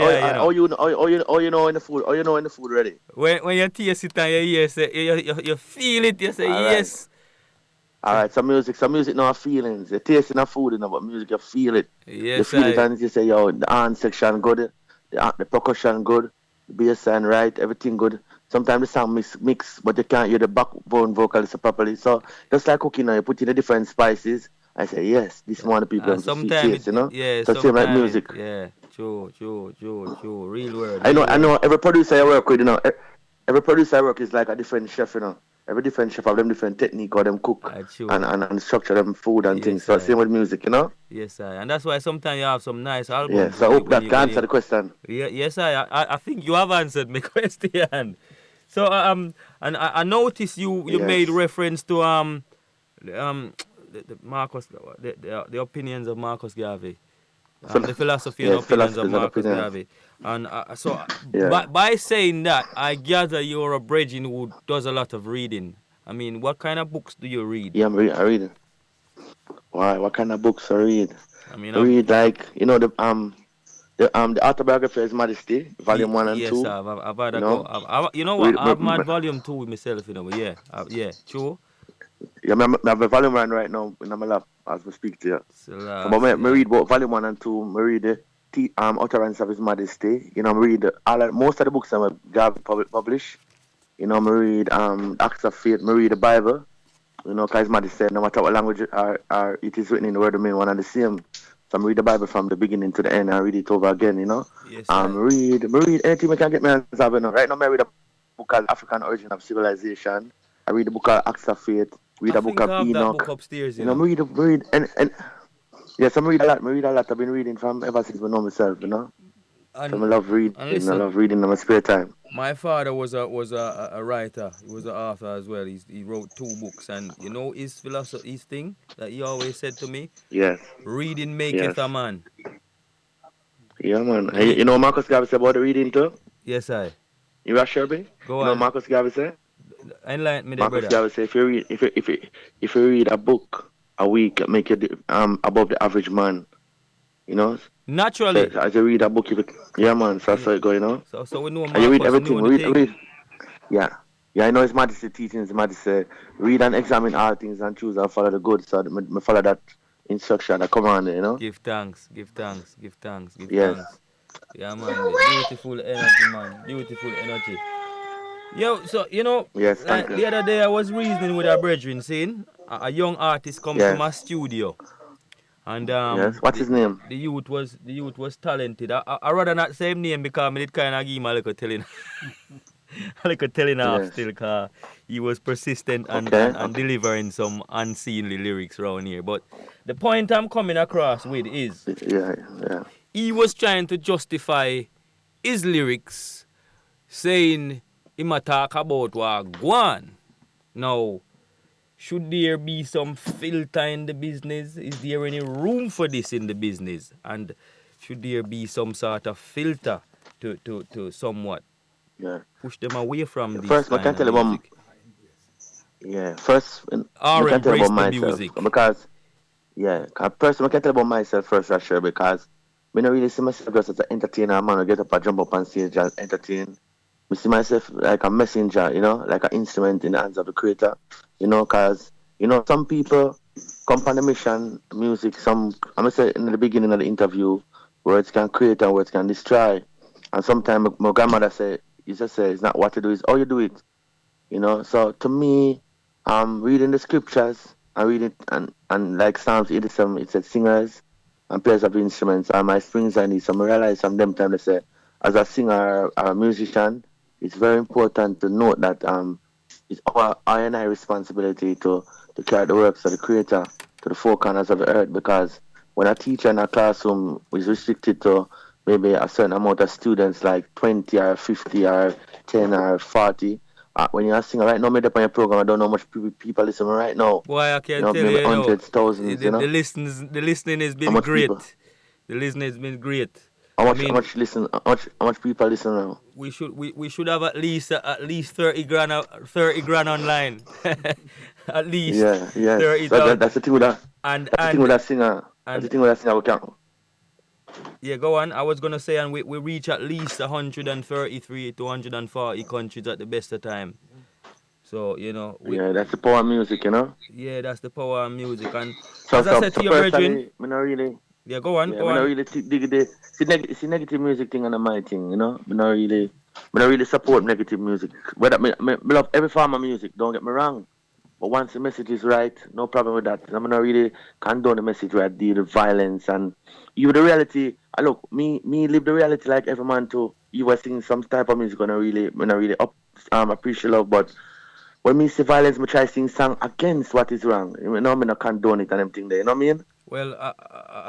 know in the food? Or you know in the food ready? When you taste it and you hear it, you feel it, you say yes. Alright, some music no feelings. You taste in the food, you know, but music you feel it. Yes, you feel it and you say, yo, the hand section good, the percussion good, the bass line right, everything good. Sometimes the song mix, but you can't hear the backbone vocals properly. So just like cooking, you put in the different spices. I say, yes, this one of the people taste, you know? Yeah, so same like music. Yeah, true. Real word. I know. Every producer I work with, you know, every producer I work is like a different chef, you know. Every different chef have them different technique or them cook and structure them food and things. So same with music, you know? Yes, sir. And that's why sometimes you have some nice albums. Yeah, so I hope that can answer the question. Yeah, yes, sir. I think you have answered my question. So and I noticed you made reference to the Marcus the opinions of Marcus Garvey. The philosophy and opinions of Marcus Garvey. And by saying that, I gather you're a brethren who does a lot of reading. I mean, what kind of books do you read? Yeah, I read. Why? What kind of books I read? I read like, you know, the autobiography of His Majesty, volume 1 and 2. Yes, I've had a go. You know what? I've had volume 2 with myself, you know. Yeah, true. Yeah, I have a volume 1 right now in my lap as we speak to you. But I read both volume 1 and 2. I read the utterance of His Majesty. You know, I read most of the books that Garvey publish. You know, I read Acts of Faith. I read the Bible. You know, because His Majesty said, no matter what language it is written in the word of man, one and the same. So I read the Bible from the beginning to the end and read it over again, you know. Yes, read anything I can get my hands on, you know. Right now I read a book called African Origin of Civilization. I read the book called Acts of Faith. Read a book of Enoch. That book upstairs, you know. Read and yes, I read a lot. I've been reading from ever since I know myself, you know. So I love reading. I love reading in my spare time. My father was a writer. He was an author as well. He wrote 2 books, and you know his philosophy, his thing that he always said to me. Yes. Reading maketh a man. Yeah, man. Hey, you know Marcus Garvey said about the reading too? Yes, I. You Ras Sherby? Go on. You know Marcus Garvey said? Enlighten me there, brother. Marcus Garvey said if you read a book a week, make you above the average man. you know. Naturally. So, as you read a book, yeah, man. So that's how it go, you know. So we know And you read Marcus everything. knew the thing. Read. Yeah. Yeah, I know His Majesty teaching His Majesty read and examine all things and choose and follow the good. So me follow that instruction, that command, you know. Give thanks, give thanks, give thanks, give Yes. thanks. Yeah, man. Beautiful energy, man. Beautiful energy. Yo, so you know, Yes, thank like you. the other day I was reasoning with a brethren saying a young artist come to Yes. my studio. And Yes. What's his name? the youth was talented. I rather not say him name because it kind of give him a little telling, a little telling off Yes. still, cause he was persistent and, Okay. and delivering some unseemly lyrics around here. But the point I'm coming across with is Yeah. he was trying to justify his lyrics, saying he might talk about what go on. Now, should there be some filter in the business? Is there any room for this in the business? And should there be some sort of filter to somewhat push them away from this First, I kind can of tell you about music? first Or I can tell you embrace about the myself music? because first I can tell you about myself first, Rasher, because me not really see myself just as an entertainer, man. I get up and jump up on stage and entertain. I see myself like a messenger, you know, like an instrument in the hands of the creator, you know, because, you know, some people come on the mission, music, I'm going to say in the beginning of the interview, words can create and words can destroy. And sometimes my grandmother said, you just say, it's not what to do, it's how you do it, you know. So to me, reading the scriptures, I read it, and like Psalms 87, it said singers and players of instruments are my springs I need. So I realize from them time they say, as a singer or a musician, it's very important to note that it's our I and I responsibility to carry the works of the Creator to the four corners of the earth, because when a teacher in a classroom is restricted to maybe a certain amount of students, like 20 or 50 or 10 or 40, when you're a singer right now, made up on your program, I don't know how much people listen right now. Boy, I can You know, tell you, maybe you know, hundreds, thousands, you know. the listening has How been much great. people? The listening has been great. How I much? mean, How much people listen now? we should have at least 30 grand 30 grand online. At least Yeah, yes. 30,000. That's the thing with that. And That's the thing with that singer. That's the thing with that singer. We can't. yeah, go on. I was gonna say, and we reach at least 133 to 140 countries at the best of time. So you know, That's the power of music, you know. yeah, that's the power of music. And So, as I said to your brethren, personally, me not really. yeah, go on, Yeah, go me not on. really dig the see negative music thing and my thing, you know. Me not really support negative music. Whether me love every form of music. Don't get me wrong. But once the message is right, no problem with that. I'm not really condone the message where I deal with violence and you the reality. Look, me live the reality like every man too. You were singing some type of music, gonna really, me not really appreciate love, but when me see violence, me try to sing song against what is wrong. You know, me not condone it and everything there. You know what I mean? Well, I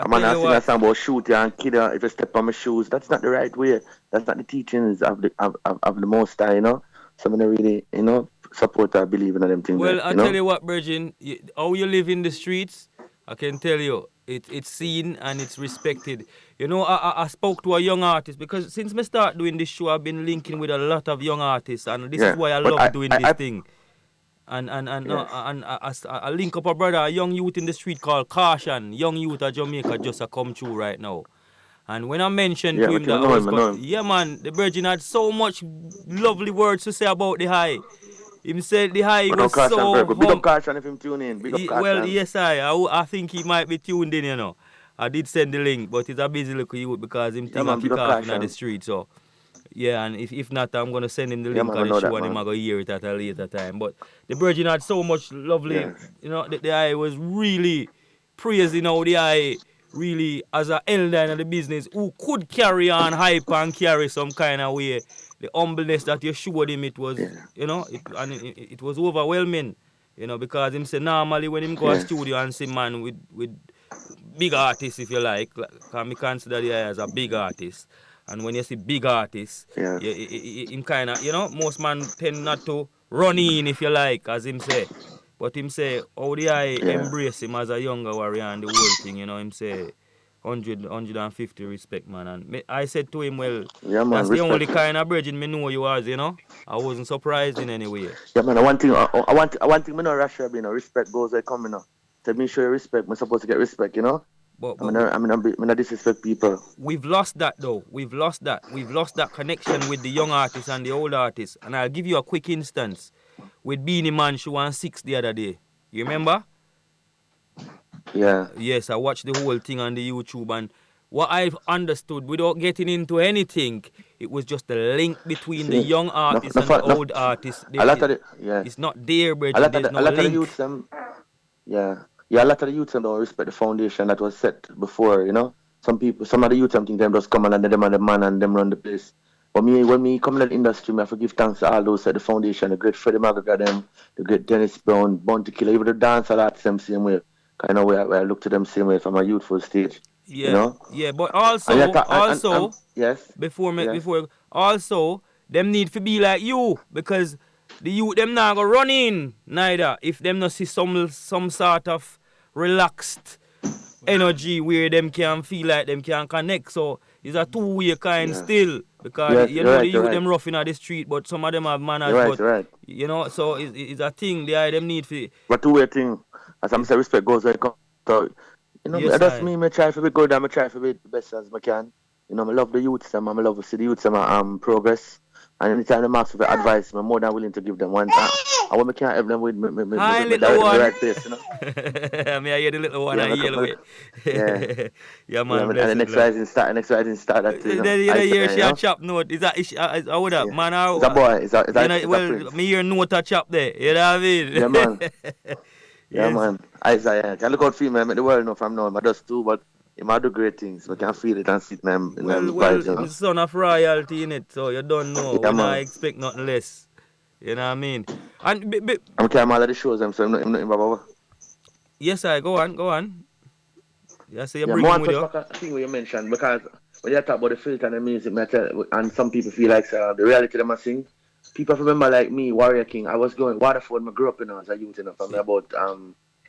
I'm not tell you sing a what. song about shoot you and kill you if you step on my shoes. That's not the right way. That's not the teachings of the Most High, you know. So I'm not really, you know, support or believe in them things. Well, there, I tell you what, Virgin, how you live in the streets, I can tell you, it's seen and it's respected. You know, I spoke to a young artist because since me start doing this show, I've been linking with a lot of young artists, and this is why I love doing this thing. And I link up a brother, a young youth in the street called Caution, young youth of Jamaica, just a come true right now. And when I mentioned to him that I was going, yeah man, the Virgin had so much lovely words to say about the high. Him said the high was so big up Caution if him tune in. Big up Caution. Well, yes, I think he might be tuned in, you know. I did send the link, but he's a busy little youth because him think I kick off in the street. So, yeah, and if not, I'm going to send him the link of the show and him I go hear it at a later time. But the Virgin had so much lovely, you know, the eye was really praising how the eye really, as an elder in the business, who could carry on hype and carry some kind of way. The humbleness that you showed him, it was, you know, it was overwhelming, you know, because him say normally when him go to studio and see man with big artists, if you like, because me consider the eye as a big artist. And when you see big artists, him kind of, you know, most man tend not to run in, if you like, as him say. But him say, how the eye embrace him as a younger warrior and the whole thing, you know, him say 150 respect, man. And I said to him, well, that's the only kind of bridging me know you as, you know. I wasn't surprised in any way. Yeah, man, one thing me know Ras Sherby, you know, respect goes where it come, you know. To me show you respect, I'm supposed to get respect, you know. I'm not disrespect people. We've lost that though. We've lost that. We've lost that connection with the young artists and the old artists. And I'll give you a quick instance with Beanie Man Show and 6 the other day. You remember? Yeah. Yes, I watched the whole thing on the YouTube, and what I've understood without getting into anything, it was just the link between the young artists and the old artists. A lot of the, it's not there, bro. A lot There's of the, no a lot link. of the youths a lot of the youths don't respect the foundation that was set before, you know. Some of the youths think them just come and them are the man and them run the place. But when me come in the industry, I have to give thanks to all those set the foundation, the great Freddie McGregor, them, the great Dennis Brown, Bounty Killer, even the dance a lot them same way. Kind of where I look to them same way from a youthful stage. Yeah, you know? yeah, but also, yes, before also, them need to be like you, because the youth them not gonna run in neither if them not see some sort of relaxed energy where them can feel like them can connect. So it's a two-way kind still, because you know the youth them rough in the street, but some of them have manners. You know, so it's a thing. Them need to. But two-way thing, as I'm saying, respect goes where it comes. So, you know, that's me. I try to be good and I try to be the best as I can. You know, I love the youths them. I love to see the youths them progress. And anytime they ask for advice, I'm more than willing to give them one. I want me can't help them with me the right place, you know. I mean, I hear the little one and yell away. Yeah, man. And the next rising start that, you know. You hear she a chop note. Is that what up, man? It's a boy. It's a well, me hear note a chop there. You know what I mean? Yeah, man. Yeah, man. I can look out for him, I make the world know from now. I just too, but he might do great things. We can feel it and sit in them vibes, you know. The son of royalty in it, so you don't know. Yeah, we not expect nothing less. You know what I mean? And I'm carrying all of the shows, so I'm not. Yes, I go on. Yeah, so you bring him with you. I think what you mentioned, because when you talk about the filter and the music, and some people feel like the reality they must sing. People remember like me, Warrior King. I was going Waterford. I grew up as a youth, you know, from about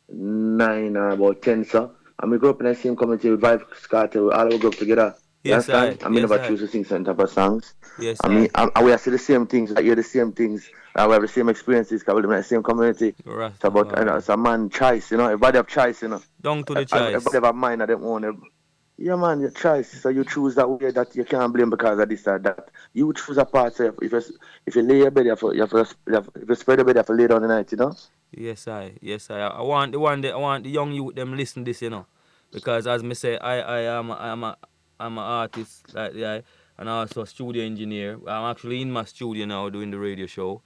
9 or about 10, so. And we grew up in the same community with Vibe Scatter, all we grew up together. Yes, I never choose to sing certain type of songs. Yes, we see the same things, like hear the same things, we have the same experiences, because we live in the same community. It's about it's a man choice, you know, everybody have choice, you know. Down to the choice. Everybody have a mind of them own. Yeah, man, your choice. So you choose that way that you can't blame because of this or that. You choose a part, so if you lay your bed, if you spread the bed, you have to lay down the night, you know. Yes, I want the young youth them listen this, you know, because as me say, I'm an artist, like and also a studio engineer. I'm actually in my studio now doing the radio show.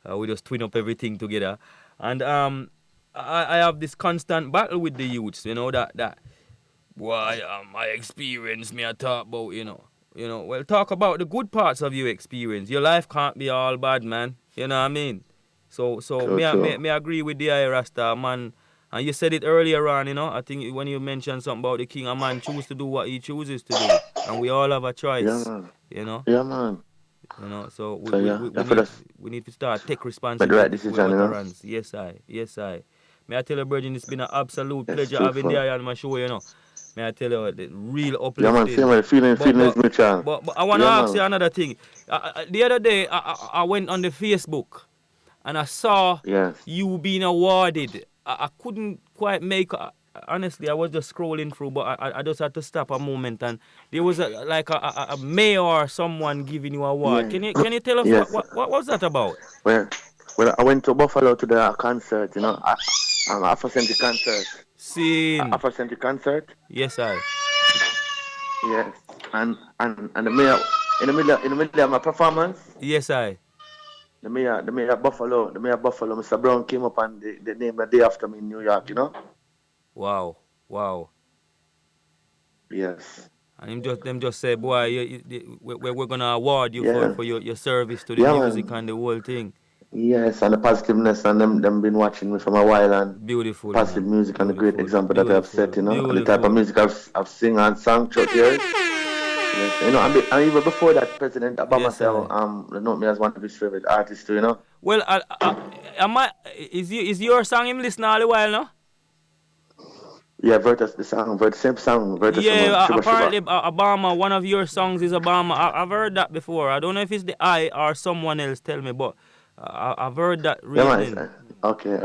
We just twin up everything together, and I have this constant battle with the youths, you know, that why my experience me I talk about, you know. Well, talk about the good parts of your experience. Your life can't be all bad, man. You know what I mean? So me agree with the Rasta, man. And you said it earlier on, you know. I think when you mentioned something about the king, a man choose to do what he chooses to do, and we all have a choice. Yeah, man. You know. Yeah, man. You know. So we need to start take responsibility. Right decision, you know. Yes, I. May I tell you, Virgin, it's been an absolute pleasure having the on my show, you know. May I tell you, the real uplifting. Yeah, man, same way, feeling is mutual. But I want to ask you another thing. The other day, I went on the Facebook, and I saw you being awarded. I couldn't quite make... honestly, I was just scrolling through, but I just had to stop a moment, and there was a mayor or someone giving you an award. Yeah. Can you tell us what was that about? Well, I went to Buffalo to the concert, you know, Afro-centric concert. Afro-centric concert. Yes, I. Yes, and the mayor in the middle of my performance. Yes, I. The mayor of Buffalo, Mr. Brown came up and they named the day after me in New York, you know. Wow. Yes. And them just say, boy, we're gonna award you for your service to the music and the whole thing. Yes, and the positiveness, and them been watching me from a while, and beautiful positive music and a great example that I've set, you know, and the type of music I've sing and sung throughout years. Yes, you know, and even before that, President Obama said, note me as one of his favorite artists too, you know. Well, is your song him listening all the while, no? Yeah, Vertus, the same song. Vertus, apparently Obama, one of your songs is Obama. I've heard that before. I don't know if it's the I or someone else tell me, but I've heard that reasoning. Okay.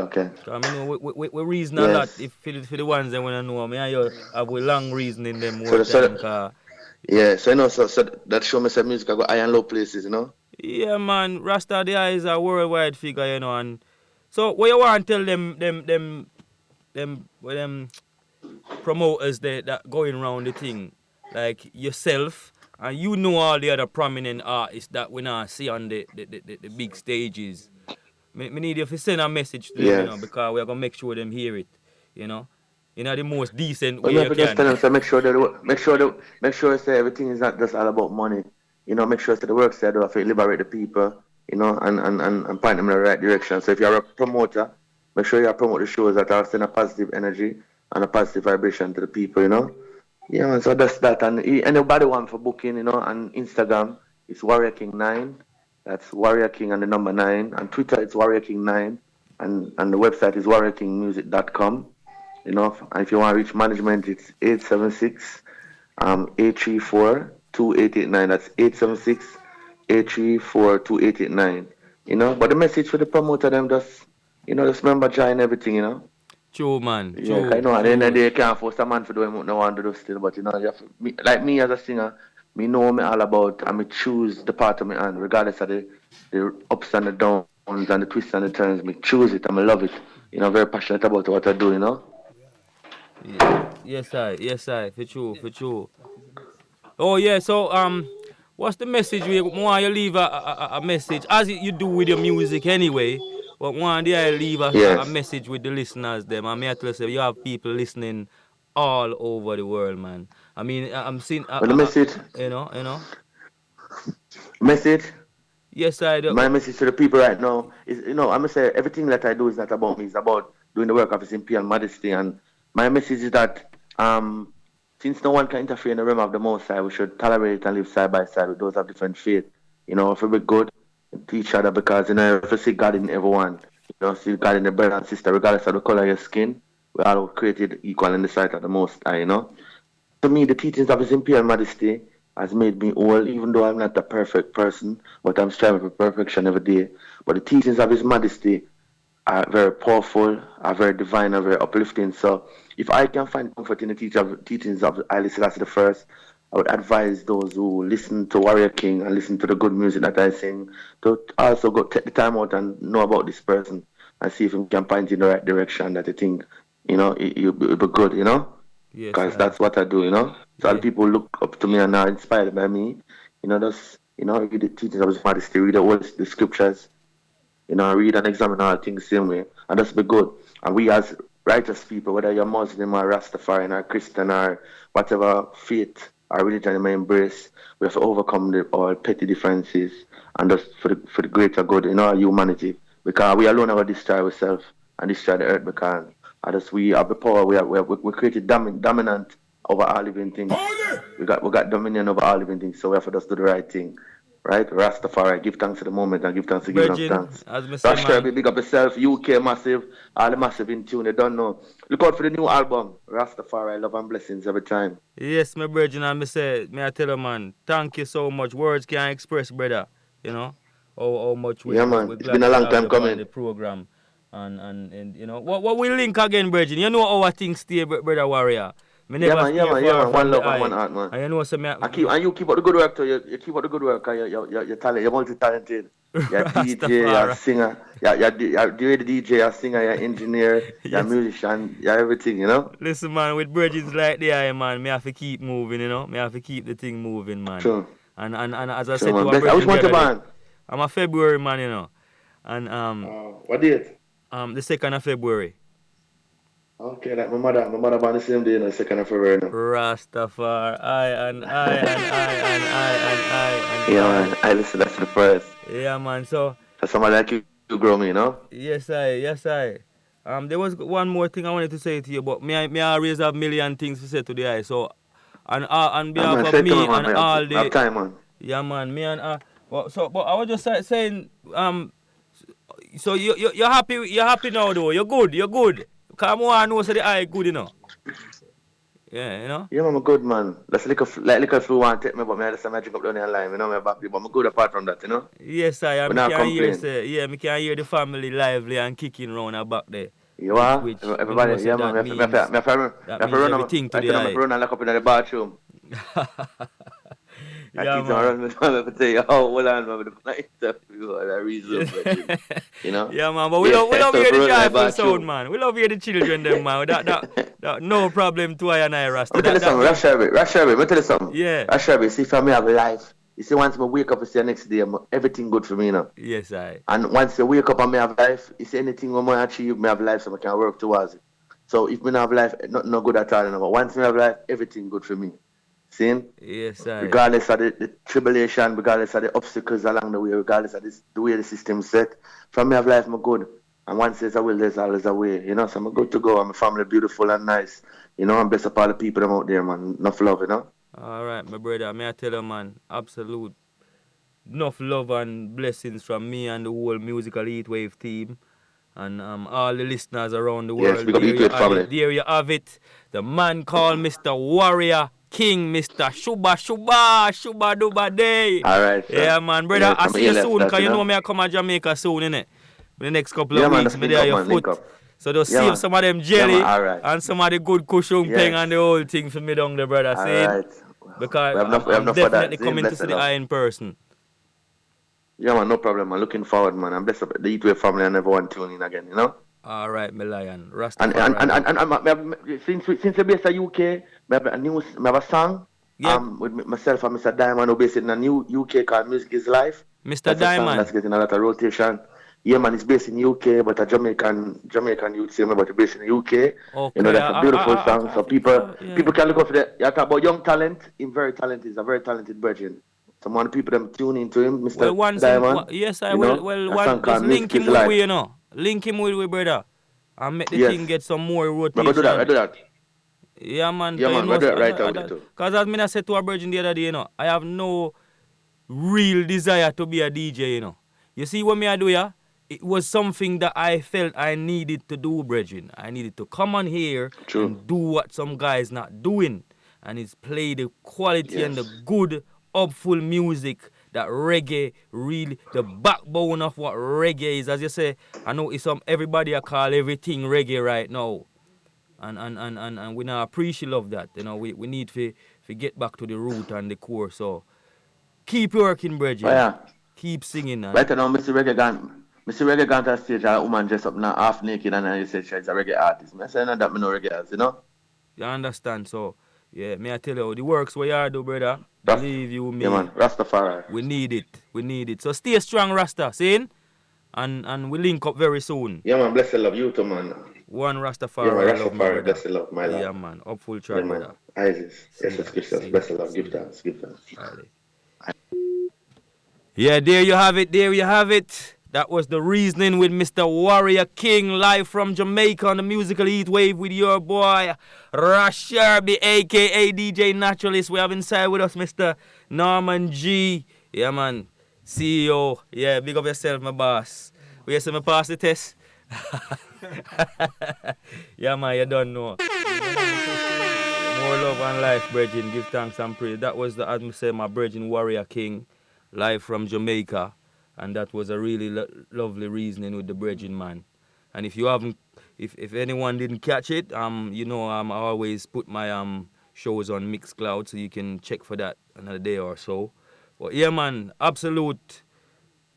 Cause I know we reason a lot Yes. if for the ones that wanna know. Me and you have we long reasoning them So, more the, so time. the- Cause yeah, so so that show me some music I go high and low places, you know. yeah, man, Rasta the Eye is a worldwide figure, you know. And so what you want to tell them promoters that going around the thing, like yourself, and you know all the other prominent artists that we now see on the big stages. Me need you to send a message to them, you know, Yes. because we're gonna make sure them hear it, you know, in the most decent But way me have you to just tell can. them, so make sure say everything is not just all about money. You know, make sure that the work side of it liberate the people, you know, and point them in the right direction. So if you're a promoter, make sure you promote the shows that are sending a positive energy and a positive vibration to the people, you know. Yeah, man, so that's that. And anybody want for booking, you know, on Instagram, it's Warrior King 9. That's Warrior King and the number 9. And Twitter, it's Warrior King 9. And the website is warriorkingmusic.com. You know, and if you want to reach management, it's 876 834 2889. That's 876 834 2889. You know, but the message for the promoter, them just, you know, just remember join everything, you know. True, man. Yeah, 'cause True, you know, at the end of true. the day, you can't force a man to do him no one to do still, but you know, you have to, like me as a singer, me know what me all about, and me choose the part of me hand, regardless of the ups and the downs and the twists and the turns, me choose it and me love it. You know, very passionate about what I do, you know. Yes, I, for true, for true. Oh yeah, so what's the message we want you leave a message as you do with your music anyway? But one day I leave a Yes. message with the listeners them. I mean, I tell you, you have people listening all over the world, man. I mean, I'm seeing, But the you know. message, Yes, I my do. message to the people right now is, you know, I'm gonna say everything that I do is not about me. It's about doing the work of His Imperial Majesty. And my message is that since no one can interfere in the realm of the Most High, we should tolerate and live side by side with those of different faith. You know, if we be good to each other, because you know, if we see God in everyone, you know, see God in the brother and sister, regardless of the color of your skin, we are all created equal in the sight of the Most High. You know. To me, the teachings of His Imperial Majesty has made me whole, even though I'm not a perfect person, but I'm striving for perfection every day. But the teachings of His Majesty are very powerful, are very divine, are very uplifting. So if I can find comfort in the teachings of Haile Selassie the First, I would advise those who listen to Warrior King and listen to the good music that I sing to also go take the time out and know about this person and see if we can point in the right direction that you think, you know, it'll be good, you know? Yes, Because that's what I do, you know. So all yeah. people look up to me and are inspired by me. You know, just read the teachings of His Majesty, read the scriptures, you know, read and examine all things the same way, and that's be good. And we as righteous people, whether you're Muslim or Rastafarian or Christian or whatever faith or religion you may embrace, we have to overcome all petty differences and just for the greater good in our humanity. Because we alone have to destroy ourselves and destroy the earth, because and as we have the power, we created dominant over all living things. We got dominion over all living things, so we have to just do the right thing. Right? Rastafari, give thanks to the moment and give thanks to giving of Virgin, thanks. as me say, Ras man. Sherby, big up yourself. UK massive, all the massive in tune. They don't know. Look out for the new album, Rastafari, love and blessings every time. Yes, my virgin, and me say, may I tell you, man, thank you so much. Words can't express, brother. You know, how much Yeah, man. we're It's been glad a to long have time you on coming. the program. And you know, what we link again, Virgin. You know how things stay, brother Warrior. Me never stay Yeah, far man. One from the love and one eye. heart, man. And you know, so me, And you keep up the good work too. You keep up the good work, 'cause you're talent, you're multi-talented. You're DJ, you're Rastafari. singer, you're the DJ, you're singer, you're engineer, you're Yes. musician, you're everything, you know? Listen, man, with Virgins like the eye, man, me have to keep moving, you know. Me have to keep the thing moving, man. True, And as I true, said to man. a Best, I wish Virgin the one to other day, ban. I'm a February man, you know. And What date? the 2nd of February. Okay, like my mother born the same day, you know, 2nd of February, you know. Rastafari, I. Yeah, man. I listen, that's the first. Yeah, man. So, That's somebody like you grow me, you know? yes, I. There was one more thing I wanted to say to you, but me always have million things to say to the eye. So, on Ah, behalf man, of say it to me, me man. and all I have the, time, man. yeah, man, me and but I was just saying, so you're happy now though. You're good. Come on, know so the eye good, you know. Yeah, you know? Yeah, man, I'm good, man. That's like little flu want to take me, but me just drink up down the line, you know, me happy, but I'm good apart from that, you know? Yes, I am. We Me not can hear, complain. say, yeah, me can hear the family lively and kicking round the back there. You are? Which me know Everybody, say yeah, man. that means everything to I the tell them eye. to run and lock up in the bathroom. I Yeah, keep on man. running with them and say, oh, hold on, man, with the interview, that reason, you know? Yeah, man, but we love so hear the run like joyful bathroom. sound, man. We love hear the children, them, man. That no problem to I and I, Rasta. Let me tell you something, Ras Sherby, let me tell you something. Yeah. Ras Sherby, see, for me, I have life. You see, once I wake up, I see the next day, everything good for me, you know? Yes, I. And once you wake up and me have life, you see anything when I achieve, me have life, so I can work towards it. So if me not have life, nothing no good at all, you know? But once me have life, everything good for me. See? Yes, I. Regardless of the tribulation, regardless of the obstacles along the way, regardless of the way the system's set, from me have life, I'm good. And once there's a will, there's always a way. You know, so I'm good to go. And my family beautiful and nice. You know, I'm blessed up all the people them out there, man. Enough love, you know? All right, my brother. May I tell you, man, absolute enough love and blessings from me and the whole musical Heatwave team. And all the listeners around the world. Yes, big up Heatwave family. There you have it. The man called Mr. Warrior King, Mr. Shuba Duba Day. All right, sir. Yeah, man, brother. Yes, I see you soon, because you know know me I come to Jamaica soon, innit? For the next couple yeah, of man, weeks, me there your foot. So just yeah, save man. some of them jelly yeah, man, and some of the good cushion thing and the whole thing for me down there, brother. All See? right. Because I'm I'm definitely coming to see the eye in person. Yeah, man, no problem. I'm looking forward, man. I'm blessed up the Heatwave family and everyone tuning in again, you know? All right, my lion. Rastafari. And since you're based in UK, I have a song with myself and Mr. Diamond, who based in a new UK called Music is Life. Mr. That's Diamond. A song that's getting a lot of rotation. Yeah, man, it's based in UK, but a Jamaican youth say me, but it's based in the UK. Okay. You know, that's a beautiful song. So people can look up for that. You talk about young talent. He's very talented. He's a very talented virgin. Some of the people them tune into him, Mr. Diamond. Yes, I will. Well, just link him with we, you know. Link him with we, brother. And make the thing get some more rotation. I do that. Yeah, man. Yeah, man, I do that right out there too. Because as I said to a virgin the other day, you know, I have no real desire to be a DJ, you know. You see what me I do, yeah? It was something that I felt I needed to do, brethren. I needed to come on here and do what some guys not doing. And it's play the quality and the good, upful music that reggae really, the backbone of what reggae is. As you say, I know it's everybody I call everything reggae right now. And we not appreciate of that. You know, we need to get back to the root and the core. So keep working, brethren. Oh, yeah. Keep singing. Right now, Mr. Reggae gone to stage, a woman dressed up now half naked, and then he said she's a reggae artist. I say, no, that me no reggae artist, you know? You understand? So, yeah, may I tell you, the works we are do, brother. Believe you me. Yeah, man. Rastafari. We need it. So stay strong, Rasta, see? And we link up very soon. Yeah, man. Bless the love. You too, man. One Rastafari. Yeah, man. Rastafari. Bless the love, my love. Yeah, man. Upful track, yeah, man. brother. Isis. Jesus Christus. Bless the love. Give thanks. Yeah, there you have it. That was the reasoning with Mr. Warrior King, live from Jamaica on the musical Heatwave with your boy Ras Sherby, aka DJ Naturalist. We have inside with us Mr. Norman G. Yeah, man. CEO. Yeah, big up yourself, my boss. We see me pass the test. Yeah, man, you don't know. More love and life, brethren. Give thanks and praise. That was as I say, my brethren Warrior King, live from Jamaica. And that was a really lovely reasoning with the brethren, man. And if you haven't, if anyone didn't catch it, you know, I always put my shows on Mixcloud, so you can check for that another day or so. But yeah, man, absolute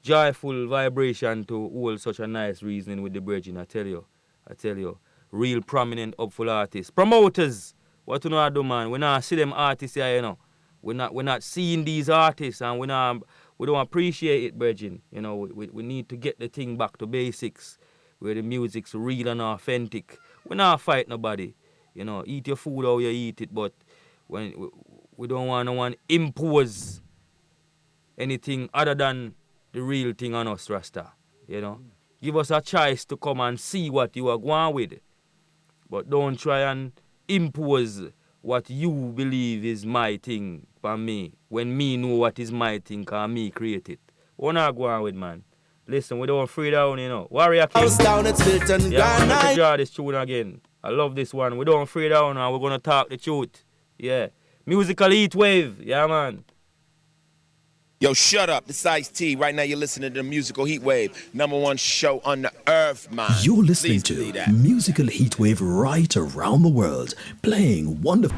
joyful vibration to hold such a nice reasoning with the brethren. I tell you, real prominent, upful artists, promoters. What you know I do, man? We not see them artists here, you know. We're not seeing these artists, and we don't appreciate it, brethren. You know, we need to get the thing back to basics, where the music's real and authentic. We not fight nobody. You know, eat your food how you eat it, but when we don't want no one impose anything other than the real thing on us, Rasta. You know, give us a choice to come and see what you are going with, but don't try and impose what you believe is my thing for me, when me know what is my thing, cause me create it. What not go on with, man? Listen, we don't free down, you know. Warrior King. House down at Stilton, yeah, man, let's draw this tune again. I love this one. We don't afraid of now. We're gonna talk the truth. Yeah. Musical heat wave. Yeah, man. Yo, shut up. This Ice-T. Right now you're listening to the Musical Heatwave, #1 show on the earth, man. You're listening Please to believe that. Musical Heatwave right around the world, playing wonderful.